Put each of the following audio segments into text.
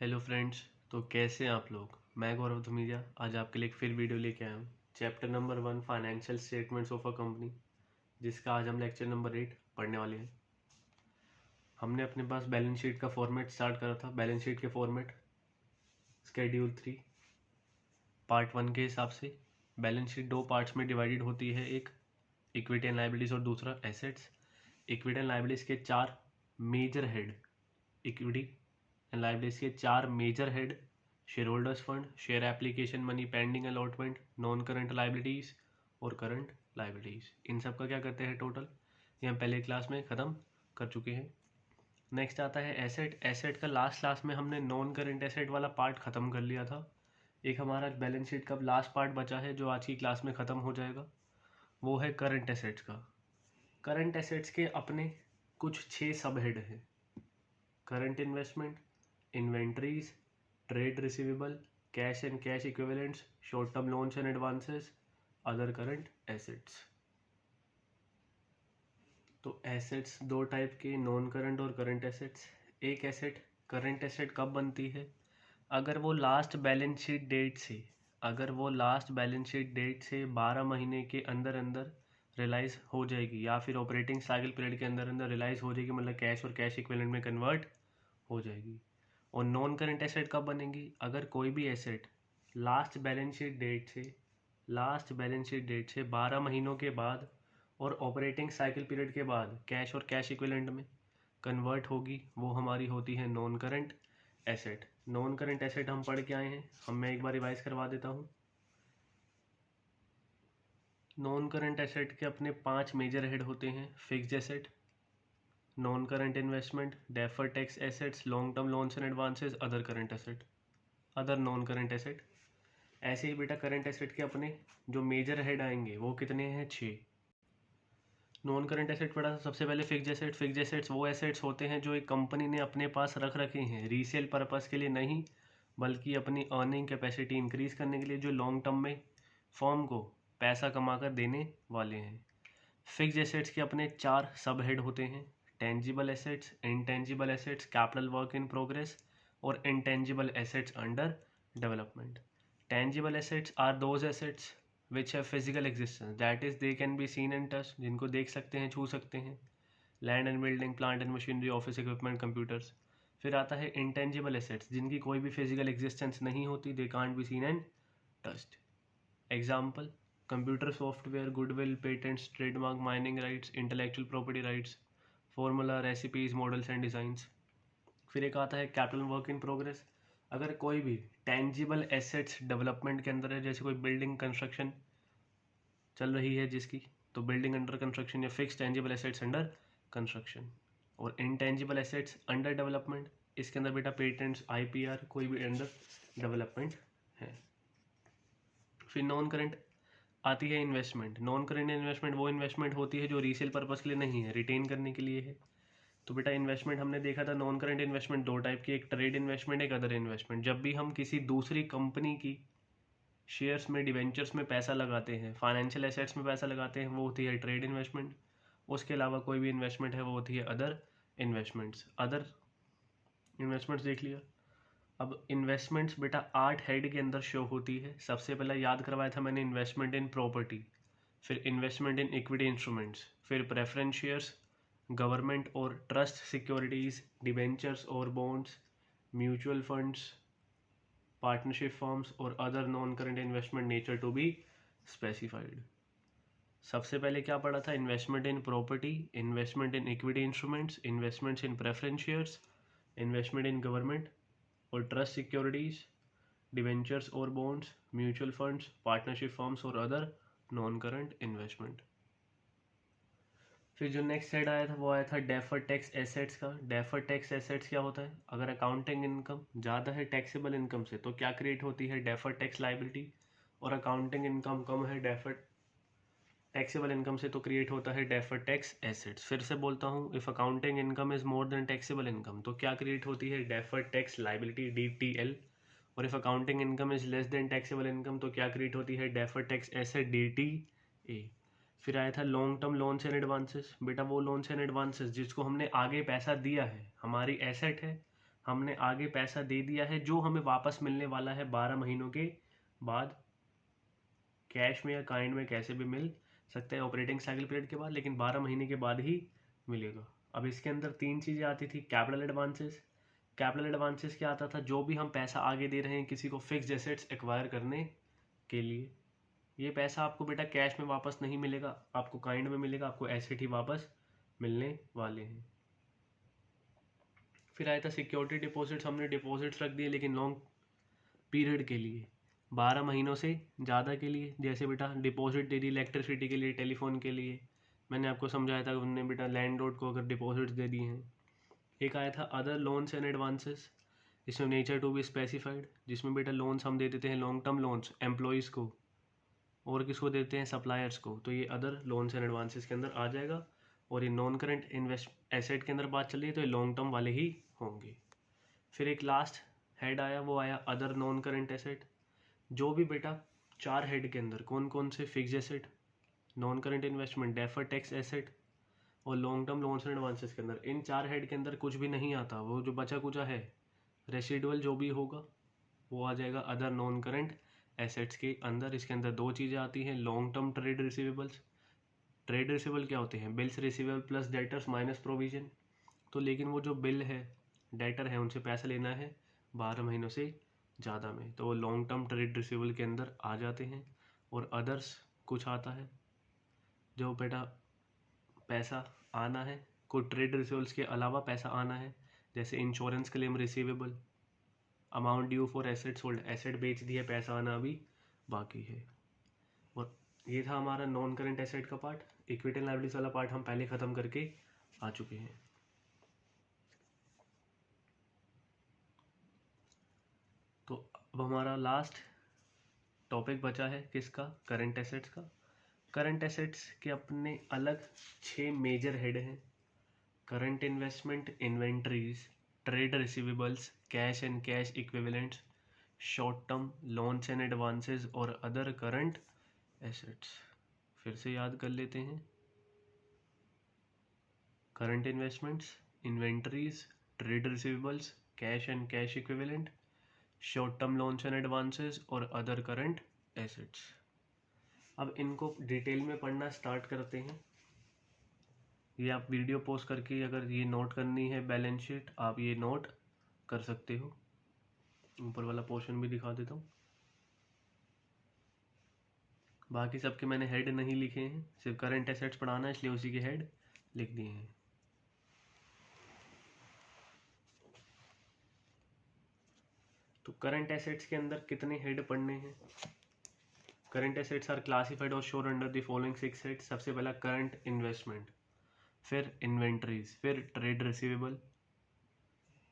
Hello friends. तो कैसे हैं आप लोग। मैं गौरव धुमिया आज आपके लिए एक फिर वीडियो लेके आया हूँ। Chapter number 1 financial statements of a company, जिसका आज हम लेक्चर नंबर 8 पढ़ने वाले हैं। हमने अपने पास बैलेंस शीट का फॉर्मेट स्टार्ट करा था। बैलेंस शीट के फॉर्मेट स्केड्यूल 3 पार्ट 1 के हिसाब से बैलेंस शीट दो पार्ट्स में डिवाइडेड होती है, एक इक्विटी एंड लायबिलिटीज और दूसरा एसेट्स। इक्विटी एंड लायबिलिटीज के चार major head, equity and liabilities के चार major head: share holders fund, share application money, pending allotment, non current liabilities और करंट लायबिलिटीज। इन सब का क्या करते हैं टोटल, ये हम पहले क्लास में ख़त्म कर चुके हैं। नेक्स्ट आता है एसेट। एसेट का लास्ट क्लास में हमने नॉन करंट एसेट वाला पार्ट ख़त्म कर लिया था। एक हमारा बैलेंस शीट का लास्ट पार्ट बचा है जो आज की क्लास में ख़त्म हो जाएगा, वो है करंट एसेट्स का। करंट एसेट्स के अपने कुछ 6 सब हेड हैं: current investment, inventories, trade receivable, cash and cash equivalents, short term loans and advances, other current assets. तो एसेट्स दो टाइप के, नॉन करंट और करंट एसेट्स। एक एसेट करंट एसेट कब बनती है, अगर वो लास्ट बैलेंस शीट डेट से 12 महीने के अंदर अंदर रिलाइज हो जाएगी, या फिर ऑपरेटिंग साइकिल पीरियड के अंदर अंदर रिलाइज हो जाएगी, मतलब कैश और कैश इक्विवेलेंट में कन्वर्ट हो जाएगी। और नॉन करंट एसेट कब बनेगी, अगर कोई भी asset last balance sheet date से 12 महीनों के बाद और ऑपरेटिंग साइकिल पीरियड के बाद कैश और कैश इक्विवेलेंट में कन्वर्ट होगी, वो हमारी होती है non current asset. Non current asset हम पढ़ के आए हैं, मैं एक बार रिवाइज करवा देता हूँ। नॉन करंट एसेट के अपने 5 मेजर हेड होते हैं: fixed asset, non current investment, deferred tax assets, long term loans and advances, other current asset, other non current asset. ऐसे ही बेटा करंट एसेट के अपने जो मेजर हेड आएंगे वो कितने हैं, 6। नॉन करंट एसेट पढ़ा सबसे पहले फिक्स्ड एसेट। फिक्स्ड एसेट्स वो एसेट्स होते हैं जो एक कंपनी ने अपने पास रख रखे हैं, रीसेल पर्पस के लिए नहीं बल्कि अपनी अर्निंग कैपेसिटी इंक्रीज करने के लिए, जो लॉन्ग टर्म में फर्म को पैसा कमा कर देने वाले हैं। फिक्स्ड एसेट्स के अपने 4 सब हेड होते हैं: tangible assets, intangible assets, capital work in progress और intangible assets under development. Tangible assets are those assets which have physical existence, that is they can be seen and touched, जिनको देख सकते हैं, छू सकते हैं: land and building, plant and machinery, office equipment, computers. फिर आता है इंटेंजिबल एसेट्स, जिनकी कोई भी फिजिकल एग्जिस्टेंस नहीं होती, they can't be seen and touched. Example: computer software, goodwill, patents, trademark, mining rights, intellectual property rights, formula, recipes, models and designs. फिर एक आता है कैपिटल वर्क इन प्रोग्रेस। अगर कोई भी टेंजिबल एसेट्स डेवलपमेंट के अंदर है, जैसे कोई बिल्डिंग कंस्ट्रक्शन चल रही है जिसकी, तो बिल्डिंग अंडर कंस्ट्रक्शन या fix tangible assets under construction. और इनटेंजिबल एसेट्स अंडर डेवलपमेंट, इसके अंदर बेटा पेटेंट्स, आईपीआर, कोई भी अंडर डेवलपमेंट है। फिर नॉन करंट आती है इन्वेस्टमेंट। नॉन करंट इन्वेस्टमेंट वो इन्वेस्टमेंट होती है जो रीसेल पर्पस के लिए नहीं है, रिटेन करने के लिए है। तो बेटा इन्वेस्टमेंट हमने देखा था नॉन करंट इन्वेस्टमेंट दो टाइप की, एक ट्रेड इन्वेस्टमेंट, एक अदर इन्वेस्टमेंट। जब भी हम किसी दूसरी कंपनी की शेयर्स में, डिवेंचर्स में पैसा लगाते हैं, फाइनेंशियल एसेट्स में पैसा लगाते हैं, वो होती है ट्रेड इन्वेस्टमेंट। उसके अलावा कोई भी इन्वेस्टमेंट है वो होती है अदर इन्वेस्टमेंट्स। अदर इन्वेस्टमेंट्स देख लिया। अब इन्वेस्टमेंट्स बेटा 8 हेड के अंदर शो होती है। सबसे पहले याद करवाया था मैंने इन्वेस्टमेंट इन प्रॉपर्टी, फिर इन्वेस्टमेंट इन इक्विटी इंस्ट्रूमेंट्स, फिर प्रेफरेंस शेयर्स, गवर्नमेंट और ट्रस्ट सिक्योरिटीज़, डिबेंचर्स और bonds, mutual funds, partnership firms और other non current investment nature to be specified. सबसे पहले क्या पढ़ा था, investment in property, investment in equity instruments, investments in preference shares, investment in government और trust securities, debentures और bonds, mutual funds, partnership firms और other non current investment. फिर जो नेक्स्ट साइड आया था वो आया था डेफर्ड टैक्स एसेट्स का। डेफर्ड टैक्स एसेट्स क्या होता है, अगर अकाउंटिंग इनकम ज़्यादा है टैक्सेबल इनकम से तो क्या क्रिएट होती है, डेफर्ड टैक्स लाइबिलिटी। और अकाउंटिंग इनकम कम है डेफर्ड टैक्सेबल इनकम से तो क्रिएट होता है डेफर्ड टैक्स एसेट्स। फिर से बोलता हूँ, if accounting income is more than taxable income तो क्या क्रिएट होती है, डेफर्ड टैक्स लाइबिलिटी, DTL। और if accounting income is less than taxable income तो क्या क्रिएट होती है, डेफर्ड टैक्स एसेट, DTA। फिर आया था long term loans and advances. बेटा वो लोन्स एंड एडवांसेस जिसको हमने आगे पैसा दिया है, हमारी एसेट है, हमने आगे पैसा दे दिया है जो हमें वापस मिलने वाला है 12 महीनों के बाद, कैश में या काइंड में कैसे भी मिल सकता है ऑपरेटिंग साइकिल पीरियड के बाद, लेकिन 12 महीने के बाद ही मिलेगा। अब इसके अंदर 3 चीज़ें आती थी। कैपिटल एडवांसेस, कैपिटल एडवांसेस क्या आता था, जो भी हम पैसा आगे दे रहे हैं किसी को फिक्स्ड एसेट्स एक्वायर करने के लिए, ये पैसा आपको बेटा कैश में वापस नहीं मिलेगा, आपको काइंड में मिलेगा, आपको एसेट ही वापस मिलने वाले हैं। फिर आया था सिक्योरिटी डिपॉजिट्स, हमने डिपॉजिट्स रख दिए लेकिन लॉन्ग पीरियड के लिए, 12 महीनों से ज़्यादा के लिए। जैसे बेटा डिपॉजिट दे दी इलेक्ट्रिसिटी के लिए, टेलीफोन के लिए, मैंने आपको समझाया था उनने बेटा लैंडलॉर्ड को अगर डिपॉजिट्स दे दिए हैं। एक आया था अदर लोन्स एंड एडवांसेस, इसमें नेचर टू बी स्पेसिफाइड, जिसमें बेटा लोन्स हम दे देते हैं लॉन्ग टर्म लोन्स एम्प्लॉयज़ को, और किसको देते हैं, सप्लायर्स को, तो ये अदर लोन्स एंड एडवांसेस के अंदर आ जाएगा। और ये नॉन करेंट इन्वेस्ट एसेट के अंदर बात चल रही है तो ये लॉन्ग टर्म वाले ही होंगे। फिर एक लास्ट हेड आया, वो आया अदर नॉन करेंट एसेट, जो भी बेटा 4 हेड के अंदर कौन कौन से, fix asset, non current investment, deferred tax asset और long term loans and advances के अंदर, इन 4 हेड के अंदर कुछ भी नहीं आता, वो जो बचा कुचा है रेसिडुअल जो भी होगा वो आ जाएगा अदर नॉन करेंट एसेट्स के अंदर। इसके अंदर 2 चीज़ें आती हैं, long term trade receivables, trade receivable क्या होते हैं, bills receivable plus debtors minus provision, तो लेकिन वो जो बिल है, डेटर है, उनसे पैसा लेना है 12 महीनों से ज़्यादा में, तो वो लॉन्ग टर्म ट्रेड रिसीवेबल के अंदर आ जाते हैं। और अदर्स कुछ आता है जो बेटा पैसा आना है, कोई ट्रेड रिसीवेबल्स के अलावा पैसा आना है, जैसे insurance claim receivable, amount due for assets hold, asset बेच दिया, पैसा आना अभी बाकी है। और ये था हमारा नॉन करेंट एसेट का पार्ट। इक्विटी एंड लायबिलिटीज वाला पार्ट हम पहले ख़त्म करके आ चुके हैं। तो अब हमारा लास्ट टॉपिक बचा है किसका, करंट एसेट्स का। करंट एसेट्स के अपने अलग 6 मेजर हेड हैं, current investment, inventories, trade receivables, cash and cash equivalents, short term loans and advances और अदर करंट एसेट्स। फिर से याद कर लेते हैं, current investments, inventories, trade receivables, cash and cash equivalent, short term loans and advances और other current assets. अब इनको डिटेल में पढ़ना स्टार्ट करते हैं। ये आप वीडियो पॉज करके अगर ये नोट करनी है बैलेंस शीट, आप ये नोट कर सकते हो। ऊपर वाला पोर्शन भी दिखा देता हूँ। बाकी सबके मैंने हेड नहीं लिखे हैं, सिर्फ करंट एसेट्स पढ़ाना है इसलिए उसी के हेड लिख दिए हैं। तो करंट एसेट्स के अंदर कितने हेड पढ़ने हैं, करंट एसेट्स आर क्लासिफाइड और शोर अंडर द फॉलोइंग 6 हेड्स। सबसे पहला करंट इन्वेस्टमेंट, फिर इन्वेंट्रीज, फिर trade receivable,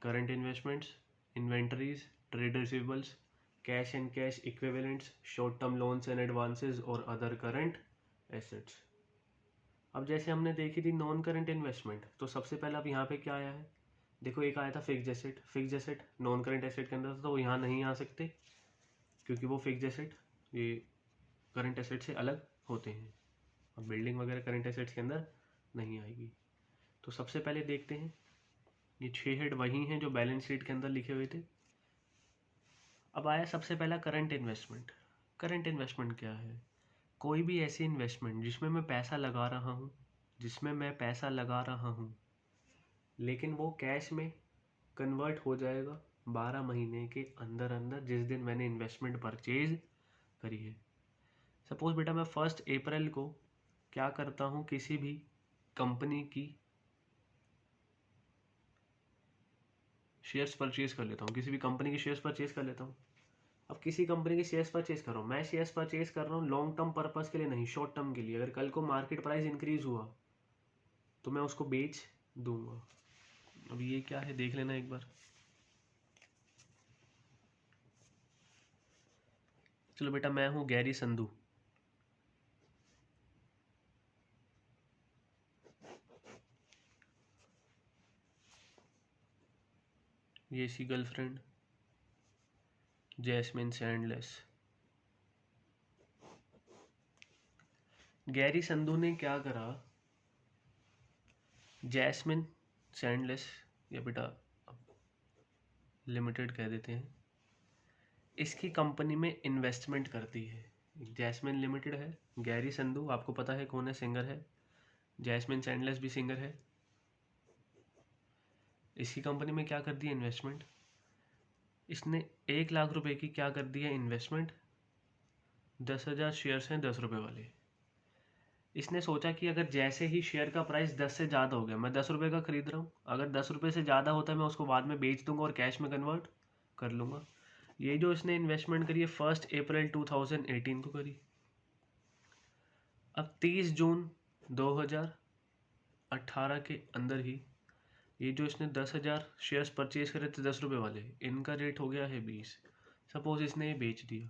current investments, inventories, trade receivables, cash and cash equivalents, short term loans and advances और अदर करंट एसेट्स। अब जैसे हमने देखी थी नॉन करंट इन्वेस्टमेंट, तो सबसे पहला अब यहाँ पे क्या आया है, देखो एक आया था fixed asset, fixed asset non current asset के अंदर, तो वो यहाँ नहीं आ सकते क्योंकि वो फिक्स्ड एसेट ये करंट एसेट से अलग होते हैं। अब बिल्डिंग वगैरह करंट एसेट्स के अंदर नहीं आएगी। तो सबसे पहले देखते हैं, ये 6 हेड वही हैं जो बैलेंस शीट के अंदर लिखे हुए थे। अब आया सबसे पहला करंट इन्वेस्टमेंट। करंट इन्वेस्टमेंट क्या है, कोई भी ऐसी इन्वेस्टमेंट जिसमें मैं पैसा लगा रहा हूँ, जिसमें मैं पैसा लगा रहा हूँ लेकिन वो कैश में कन्वर्ट हो जाएगा 12 महीने के अंदर अंदर, जिस दिन मैंने इन्वेस्टमेंट परचेज करी है। सपोज बेटा मैं 1 अप्रैल को क्या करता हूँ, किसी भी कंपनी की शेयर्स परचेज कर लेता हूँ, किसी भी कंपनी की शेयर्स परचेज कर लेता हूँ। अब किसी कंपनी की शेयर्स परचेज कर रहा हूँ, मैं शेयर्स परचेज कर रहा हूँ लॉन्ग टर्म पर्पस के लिए नहीं, शॉर्ट टर्म के लिए। अगर कल को मार्केट प्राइस इंक्रीज हुआ तो मैं उसको बेच दूंगा। अब ये क्या है देख लेना एक बार। चलो बेटा, मैं हूँ गैरी संधू, ये सी गर्लफ्रेंड जैस्मिन सैंडलेस। गैरी संधू ने क्या करा, जैस्मिन सैंडलेस, ये बेटा लिमिटेड कह देते हैं, इसकी कंपनी में इन्वेस्टमेंट करती है। जैस्मिन लिमिटेड है, गैरी संधू आपको पता है कौन है, सिंगर है, जैस्मिन सैंडलर्स भी सिंगर है। इसकी कंपनी में क्या कर दिया इन्वेस्टमेंट, इसने 1 लाख रुपए की क्या कर दिया इन्वेस्टमेंट, 10,000 शेयर्स हैं 10 रुपये वाले। इसने सोचा कि अगर जैसे ही शेयर का प्राइस 10 से ज़्यादा हो गया, मैं 10 रुपये का खरीद रहा हूँ, अगर 10 रुपये से ज़्यादा होता है मैं उसको बाद में बेच दूंगा और कैश में कन्वर्ट कर लूँगा। ये जो इसने इन्वेस्टमेंट करी है 1 अप्रैल 2018 को करी। अब 30 जून 2018 के अंदर ही ये जो इसने 10,000 शेयर्स परचेज करे थे 10 रुपये वाले, इनका रेट हो गया है 20। सपोज इसने ये बेच दिया,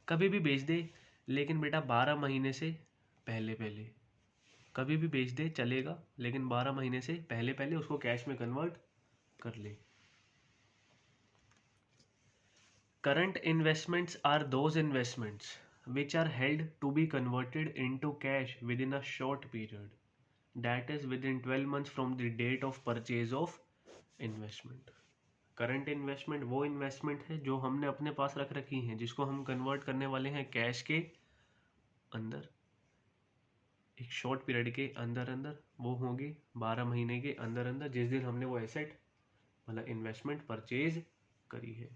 कभी भी बेच दे लेकिन बेटा 12 महीने से पहले पहले, कभी भी बेच दे चलेगा लेकिन 12 महीने से पहले पहले उसको कैश में कन्वर्ट कर ले। Current investments are those investments which are held to be converted into cash within a short period, that is within 12 months from the date of purchase of investment. Current investment वो investment है जो हमने अपने पास रख रखी हैं, जिसको हम कन्वर्ट करने वाले हैं कैश के अंदर, एक शॉर्ट पीरियड के अंदर अंदर, वो होगी 12 महीने के अंदर अंदर, जिस दिन हमने वो एसेट मतलब इन्वेस्टमेंट परचेज करी है।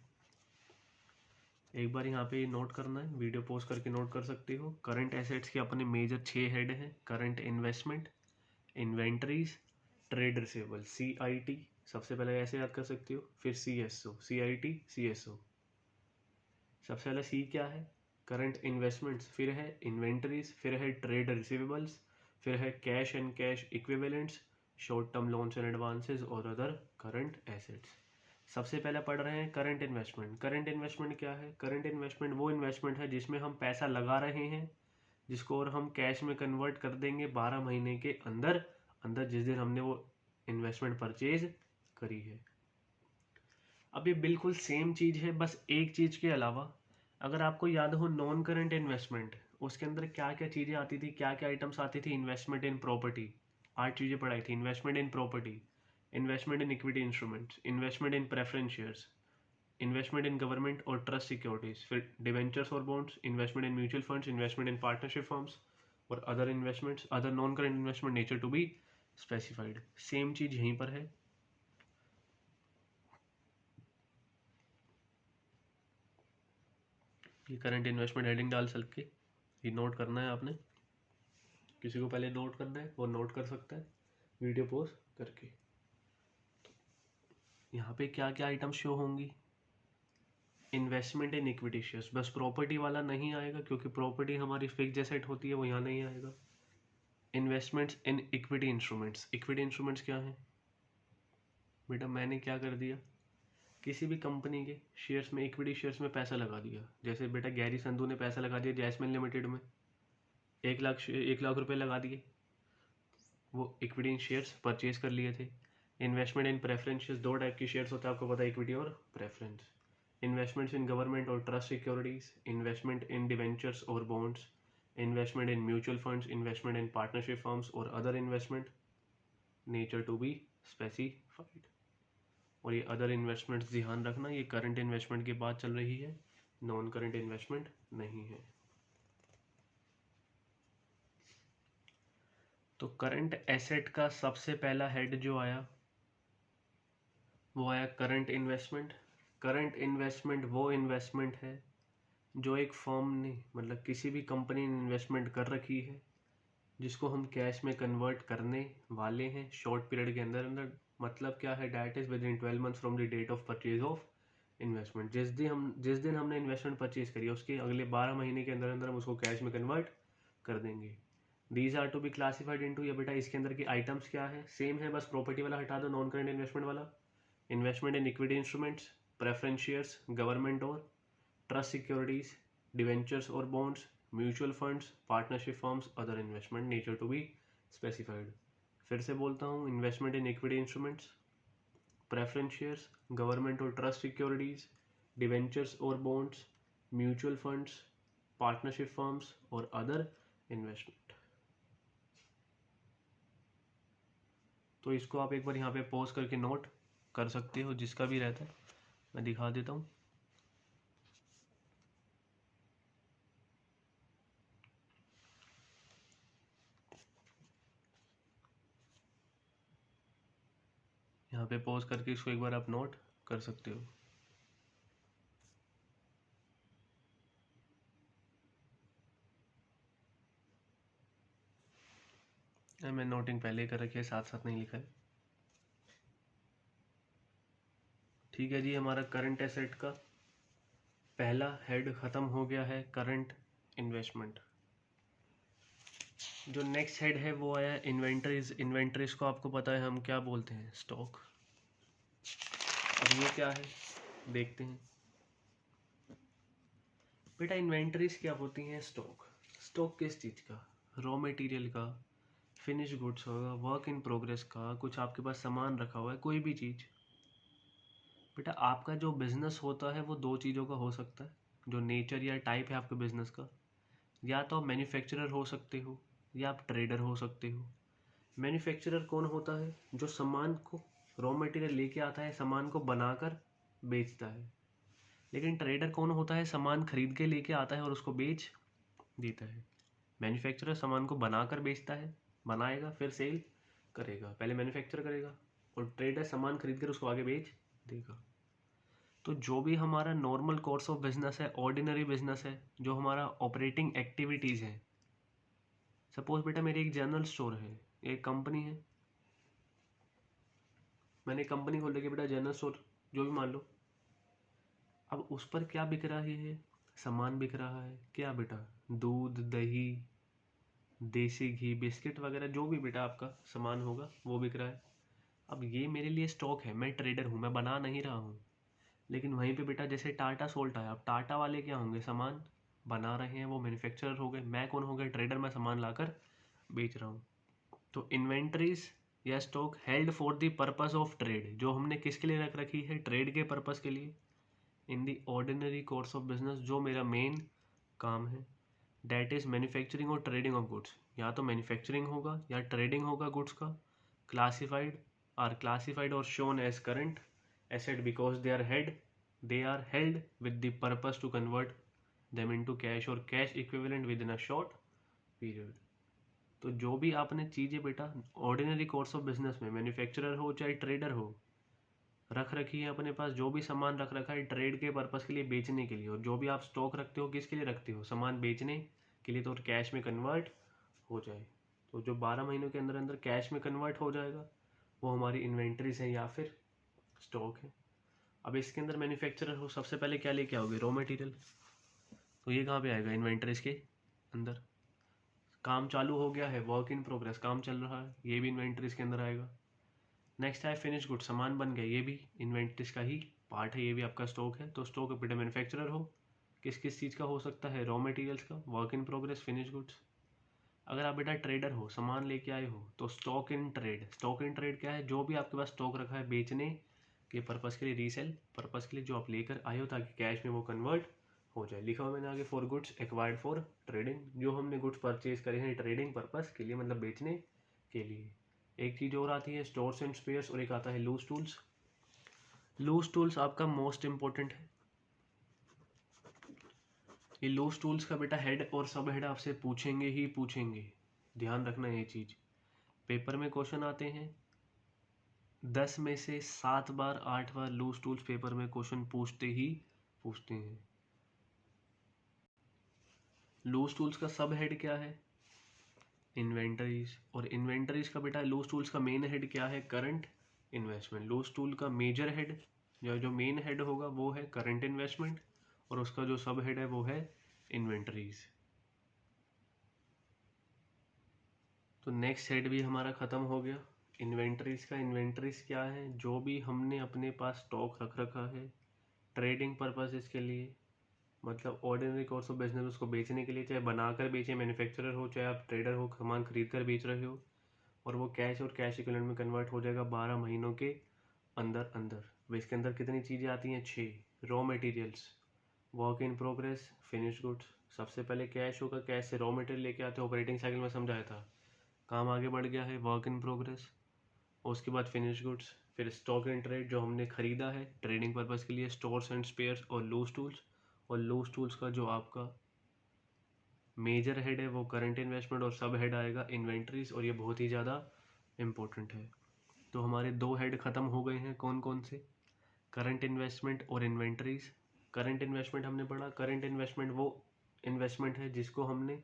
एक बार यहाँ पे नोट करना है, वीडियो पॉज करके नोट कर सकते हो। करंट एसेट्स के अपने मेजर 6 हेड हैं, current investment, inventories, trade receivable, CIT सबसे पहले ऐसे याद कर सकते हो, फिर CSO, CIT CSO। सबसे पहले C क्या है, करंट इन्वेस्टमेंट्स, फिर है इन्वेंटरीज, फिर है ट्रेड रिसीवेबल्स, फिर है cash and cash equivalents, short term loans and advances और अदर करंट एसेट्स। सबसे पहले पढ़ रहे हैं करंट इन्वेस्टमेंट। करंट इन्वेस्टमेंट क्या है, करंट इन्वेस्टमेंट वो इन्वेस्टमेंट है जिसमें हम पैसा लगा रहे हैं, जिसको और हम कैश में कन्वर्ट कर देंगे 12 महीने के अंदर अंदर, जिस दिन हमने वो इन्वेस्टमेंट परचेज करी है। अब ये बिल्कुल सेम चीज़ है, बस एक चीज़ के अलावा, अगर आपको याद हो नॉन करंट इन्वेस्टमेंट, उसके अंदर क्या क्या चीज़ें आती थी, क्या क्या आइटम्स आती थी, इन्वेस्टमेंट इन प्रॉपर्टी, 8 चीज़ें पढ़ाई थी, investment in property, investment in equity instruments, investment in preference shares, investment in government और ट्रस्ट सिक्योरिटीज, फिर डिवेंचर्स और bonds, investment in mutual funds, investment in partnership firms और other investments, other non current investment nature to be specified. Same चीज यहीं पर है। ये current investment heading डाल सकते, ये नोट करना है आपने, किसी को पहले नोट करना है वो नोट कर सकता है वीडियो पॉज करके। यहाँ पे क्या क्या आइटम शो होंगी, इन्वेस्टमेंट इन इक्विटी शेयर्स, बस प्रॉपर्टी वाला नहीं आएगा क्योंकि प्रॉपर्टी हमारी फिक्स्ड एसेट होती है, वो यहाँ नहीं आएगा। Investments in equity instruments, equity instruments क्या है बेटा, मैंने क्या कर दिया, किसी भी कंपनी के शेयर्स में, इक्विटी शेयर्स में पैसा लगा दिया। जैसे बेटा गैरी संधू ने पैसा लगा दिया जैस्मिन लिमिटेड में, 1 लाख रुपए लगा दिए, वो इक्विटी शेयर्स परचेज कर लिए थे। Investment in preference shares, 2 type की शेयर्स होता है आपको पता है, इक्विटी और प्रेफरेंस। इन्वेस्टमेंट्स इन गवर्नमेंट और trust securities, investment in debentures और bonds, investment in mutual funds, investment in partnership firms और other investment nature to be specified. और ये अदर इन्वेस्टमेंट्स ध्यान रखना, ये करंट इन्वेस्टमेंट की बात चल रही है, नॉन करंट इन्वेस्टमेंट नहीं है। तो करंट एसेट का सबसे पहला हेड जो आया वो आया करंट इन्वेस्टमेंट। करंट इन्वेस्टमेंट वो इन्वेस्टमेंट है जो एक फर्म ने मतलब किसी भी कंपनी ने इन्वेस्टमेंट कर रखी है, जिसको हम कैश में कन्वर्ट करने वाले हैं शॉर्ट पीरियड के अंदर अंदर। मतलब क्या है, that is within 12 months from the date of purchase of investment. जिस दिन हमने इन्वेस्टमेंट परचेज करी है उसके अगले 12 महीने के अंदर अंदर हम उसको कैश में कन्वर्ट कर देंगे। These are to be classified into, ये बेटा इसके अंदर की आइटम्स क्या है, सेम है, बस प्रॉपर्टी वाला हटा दो, नॉन करंट इन्वेस्टमेंट वाला। Investment in equity instruments, preference shares, government और ट्रस्ट सिक्योरिटीज, डिवेंचर्स और bonds, mutual funds, partnership firms, other investment nature to be specified. फिर से बोलता हूँ, investment in equity instruments, preference shares, government और trust securities, debentures और bonds, mutual funds, partnership firms और other investment. तो इसको आप एक बार यहाँ पे पॉज करके नोट कर सकते हो, जिसका भी रहता है। मैं दिखा देता हूँ। यहाँ पे पॉज करके इसको एक बार आप नोट कर सकते हो। मैं नोटिंग पहले कर रखी है, साथ साथ नहीं लिखा है। ठीक है जी, हमारा करंट एसेट का पहला हेड खत्म हो गया है, करंट इन्वेस्टमेंट। जो नेक्स्ट हेड है वो आया इन्वेंटरीज। इन्वेंटरीज को आपको पता है हम क्या बोलते हैं, स्टॉक। अब ये क्या है देखते हैं बेटा। इन्वेंटरीज क्या होती हैं, स्टॉक। स्टॉक किस चीज़ का, रॉ मटेरियल का, फिनिश गुड्स होगा, वर्क इन प्रोग्रेस का, कुछ आपके पास सामान रखा हुआ है, कोई भी चीज़। बेटा आपका जो बिजनेस होता है वो दो चीज़ों का हो सकता है, जो नेचर या टाइप है आपके बिजनेस का। या तो आप मैन्युफैक्चरर हो सकते हो या आप ट्रेडर हो सकते हो। मैन्युफैक्चरर कौन होता है, जो सामान को, रॉ मटेरियल लेके आता है, सामान को बनाकर बेचता है। लेकिन ट्रेडर कौन होता है, सामान खरीद के लेके आता है और उसको बेच देता है। मैन्युफैक्चरर सामान को बनाकर बेचता है, बनाएगा फिर सेल करेगा, पहले मैन्युफैक्चर करेगा, और ट्रेडर सामान खरीद कर उसको आगे बेच देगा। तो जो भी हमारा नॉर्मल कोर्स ऑफ बिजनेस है, ऑर्डिनरी बिजनेस है, जो हमारा ऑपरेटिंग एक्टिविटीज़ है। सपोज बेटा मेरी एक जनरल स्टोर है, एक कंपनी है, मैंने कंपनी खोल रखी है बेटा, जनरल स्टोर जो भी मान लो। अब उस पर क्या बिक रहा है, सामान बिक रहा है, क्या बेटा, दूध, दही, देसी घी, बिस्किट वगैरह, जो भी बेटा आपका सामान होगा वो बिक रहा है। अब ये मेरे लिए स्टॉक है, मैं ट्रेडर हूँ, मैं बना नहीं रहा हूँ। लेकिन वहीं पे बेटा जैसे टाटा सोल्ट आया, अब टाटा वाले क्या होंगे, सामान बना रहे हैं, वो मैन्युफैक्चरर हो गए। मैं कौन हो गया, ट्रेडर, मैं सामान लाकर बेच रहा हूँ। तो इन्वेंट्रीज या stock held for the purpose of trade, जो हमने किसके लिए रख रखी है, ट्रेड के पर्पस के लिए, इन दी ऑर्डिनरी कोर्स ऑफ बिजनेस, जो मेरा मेन काम है, डैट इज मैन्युफैक्चरिंग और ट्रेडिंग ऑफ गुड्स। या तो मैन्युफैक्चरिंग होगा या ट्रेडिंग होगा गुड्स का। क्लासिफाइड और shown as current asset because they are held with the purpose to convert them into cash और cash equivalent within a short period. तो जो भी आपने चीज़ें बेटा ऑर्डिनरी कोर्स ऑफ बिजनेस में, मैन्युफैक्चरर हो चाहे ट्रेडर हो, रख रखी है अपने पास, जो भी सामान रख रखा है ट्रेड के पर्पस के लिए, बेचने के लिए, और जो भी आप स्टॉक रखते हो किसके लिए रखते हो, सामान बेचने के लिए, तो कैश में कन्वर्ट हो जाए। तो जो 12 महीनों के अंदर अंदर कैश में कन्वर्ट हो जाएगा वो हमारी इन्वेंट्रीज है या फिर स्टॉक है। अब इसके अंदर मैन्युफैक्चरर हो, सबसे पहले क्या लेके आओगे, रॉ मटेरियल। तो ये कहाँ पे आएगा, इन्वेंट्रीज के अंदर। काम चालू हो गया है, वर्क इन प्रोग्रेस, काम चल रहा है, ये भी इन्वेंट्रीज के अंदर आएगा। नेक्स्ट है फिनिश गुड, सामान बन गया, ये भी इन्वेंट्रीज का ही पार्ट है, ये भी आपका स्टॉक है। तो स्टॉक बेटा मैन्युफैक्चरर हो, किस किस चीज़ का हो सकता है, रॉ मटेरियल्स का, work in progress, finish goods. अगर आप बेटा ट्रेडर हो, सामान लेके आए हो, तो stock in trade. Stock in trade क्या है, जो भी आपके पास स्टॉक रखा है बेचने के पर्पज़ के लिए, रीसेल पर्पज़ के लिए, जो आप लेकर आए हो ताकि कैश में वो कन्वर्ट हो जाए। लिखा हुआ मैंने आगे, for goods acquired for trading, जो हमने गुड्स परचेज करे हैं ट्रेडिंग पर्पज़ के लिए, मतलब बेचने के लिए। एक चीज़ और आती है स्टोर्स एंड स्पेयर्स, और एक आता है लूज टूल्स। लूज टूल्स आपका मोस्ट इंपॉर्टेंट है। ये लूज टूल्स का बेटा हेड और सब हेड आपसे पूछेंगे ही पूछेंगे, ध्यान रखना ये चीज़। पेपर में क्वेश्चन आते हैं 10 में से 7 बार 8 बार लूज टूल्स पेपर में क्वेश्चन पूछते ही पूछते हैं। लूज टूल्स का सब हेड क्या है, इन्वेंटरीज। और इन्वेंटरीज का बेटा लूज टूल्स का मेन हेड क्या है, करंट इन्वेस्टमेंट। लूज टूल का मेजर हेड या जो मेन हेड होगा वो है करंट इन्वेस्टमेंट, और उसका जो सब हेड है वो है इन्वेंटरीज। तो नेक्स्ट हेड भी हमारा ख़त्म हो गया इन्वेंटरीज का। इन्वेंटरीज क्या है, जो भी हमने अपने पास स्टॉक रख रखा है ट्रेडिंग पर्पसेस के लिए, मतलब ऑर्डिनरी कोर्स ऑफ बिजनेस, उसको बेचने के लिए, चाहे बनाकर बेचे, मैन्युफैक्चरर हो चाहे आप ट्रेडर हो, सामान खरीद कर बेच रहे हो, और वो कैश और कैश इक्विवेलेंट में कन्वर्ट हो जाएगा 12 महीनों के अंदर अंदर। अब इसके अंदर कितनी चीज़ें आती हैं, 6। Raw materials, work in progress, finish goods. सबसे पहले कैश होगा, कैश से रॉ मटेरियल लेके आते हैं, ऑपरेटिंग साइकिल में समझाया था। काम आगे बढ़ गया है, वर्क इन प्रोग्रेस, उसके बाद फिनिश गुड्स। फिर स्टॉक इन ट्रेड जो हमने ख़रीदा है ट्रेडिंग पर्पज़ के लिए, स्टोर्स एंड स्पेयर्स और लूज टूल्स। और लूज टूल्स का जो आपका मेजर हेड है वो करंट इन्वेस्टमेंट और सब हेड आएगा इन्वेंट्रीज, और ये बहुत ही ज़्यादा इम्पोर्टेंट है। तो हमारे 2 हेड ख़त्म हो गए हैं, कौन कौन से? करंट इन्वेस्टमेंट और इन्वेंट्रीज। करंट इन्वेस्टमेंट हमने पढ़ा, करंट इन्वेस्टमेंट वो इन्वेस्टमेंट है जिसको हमने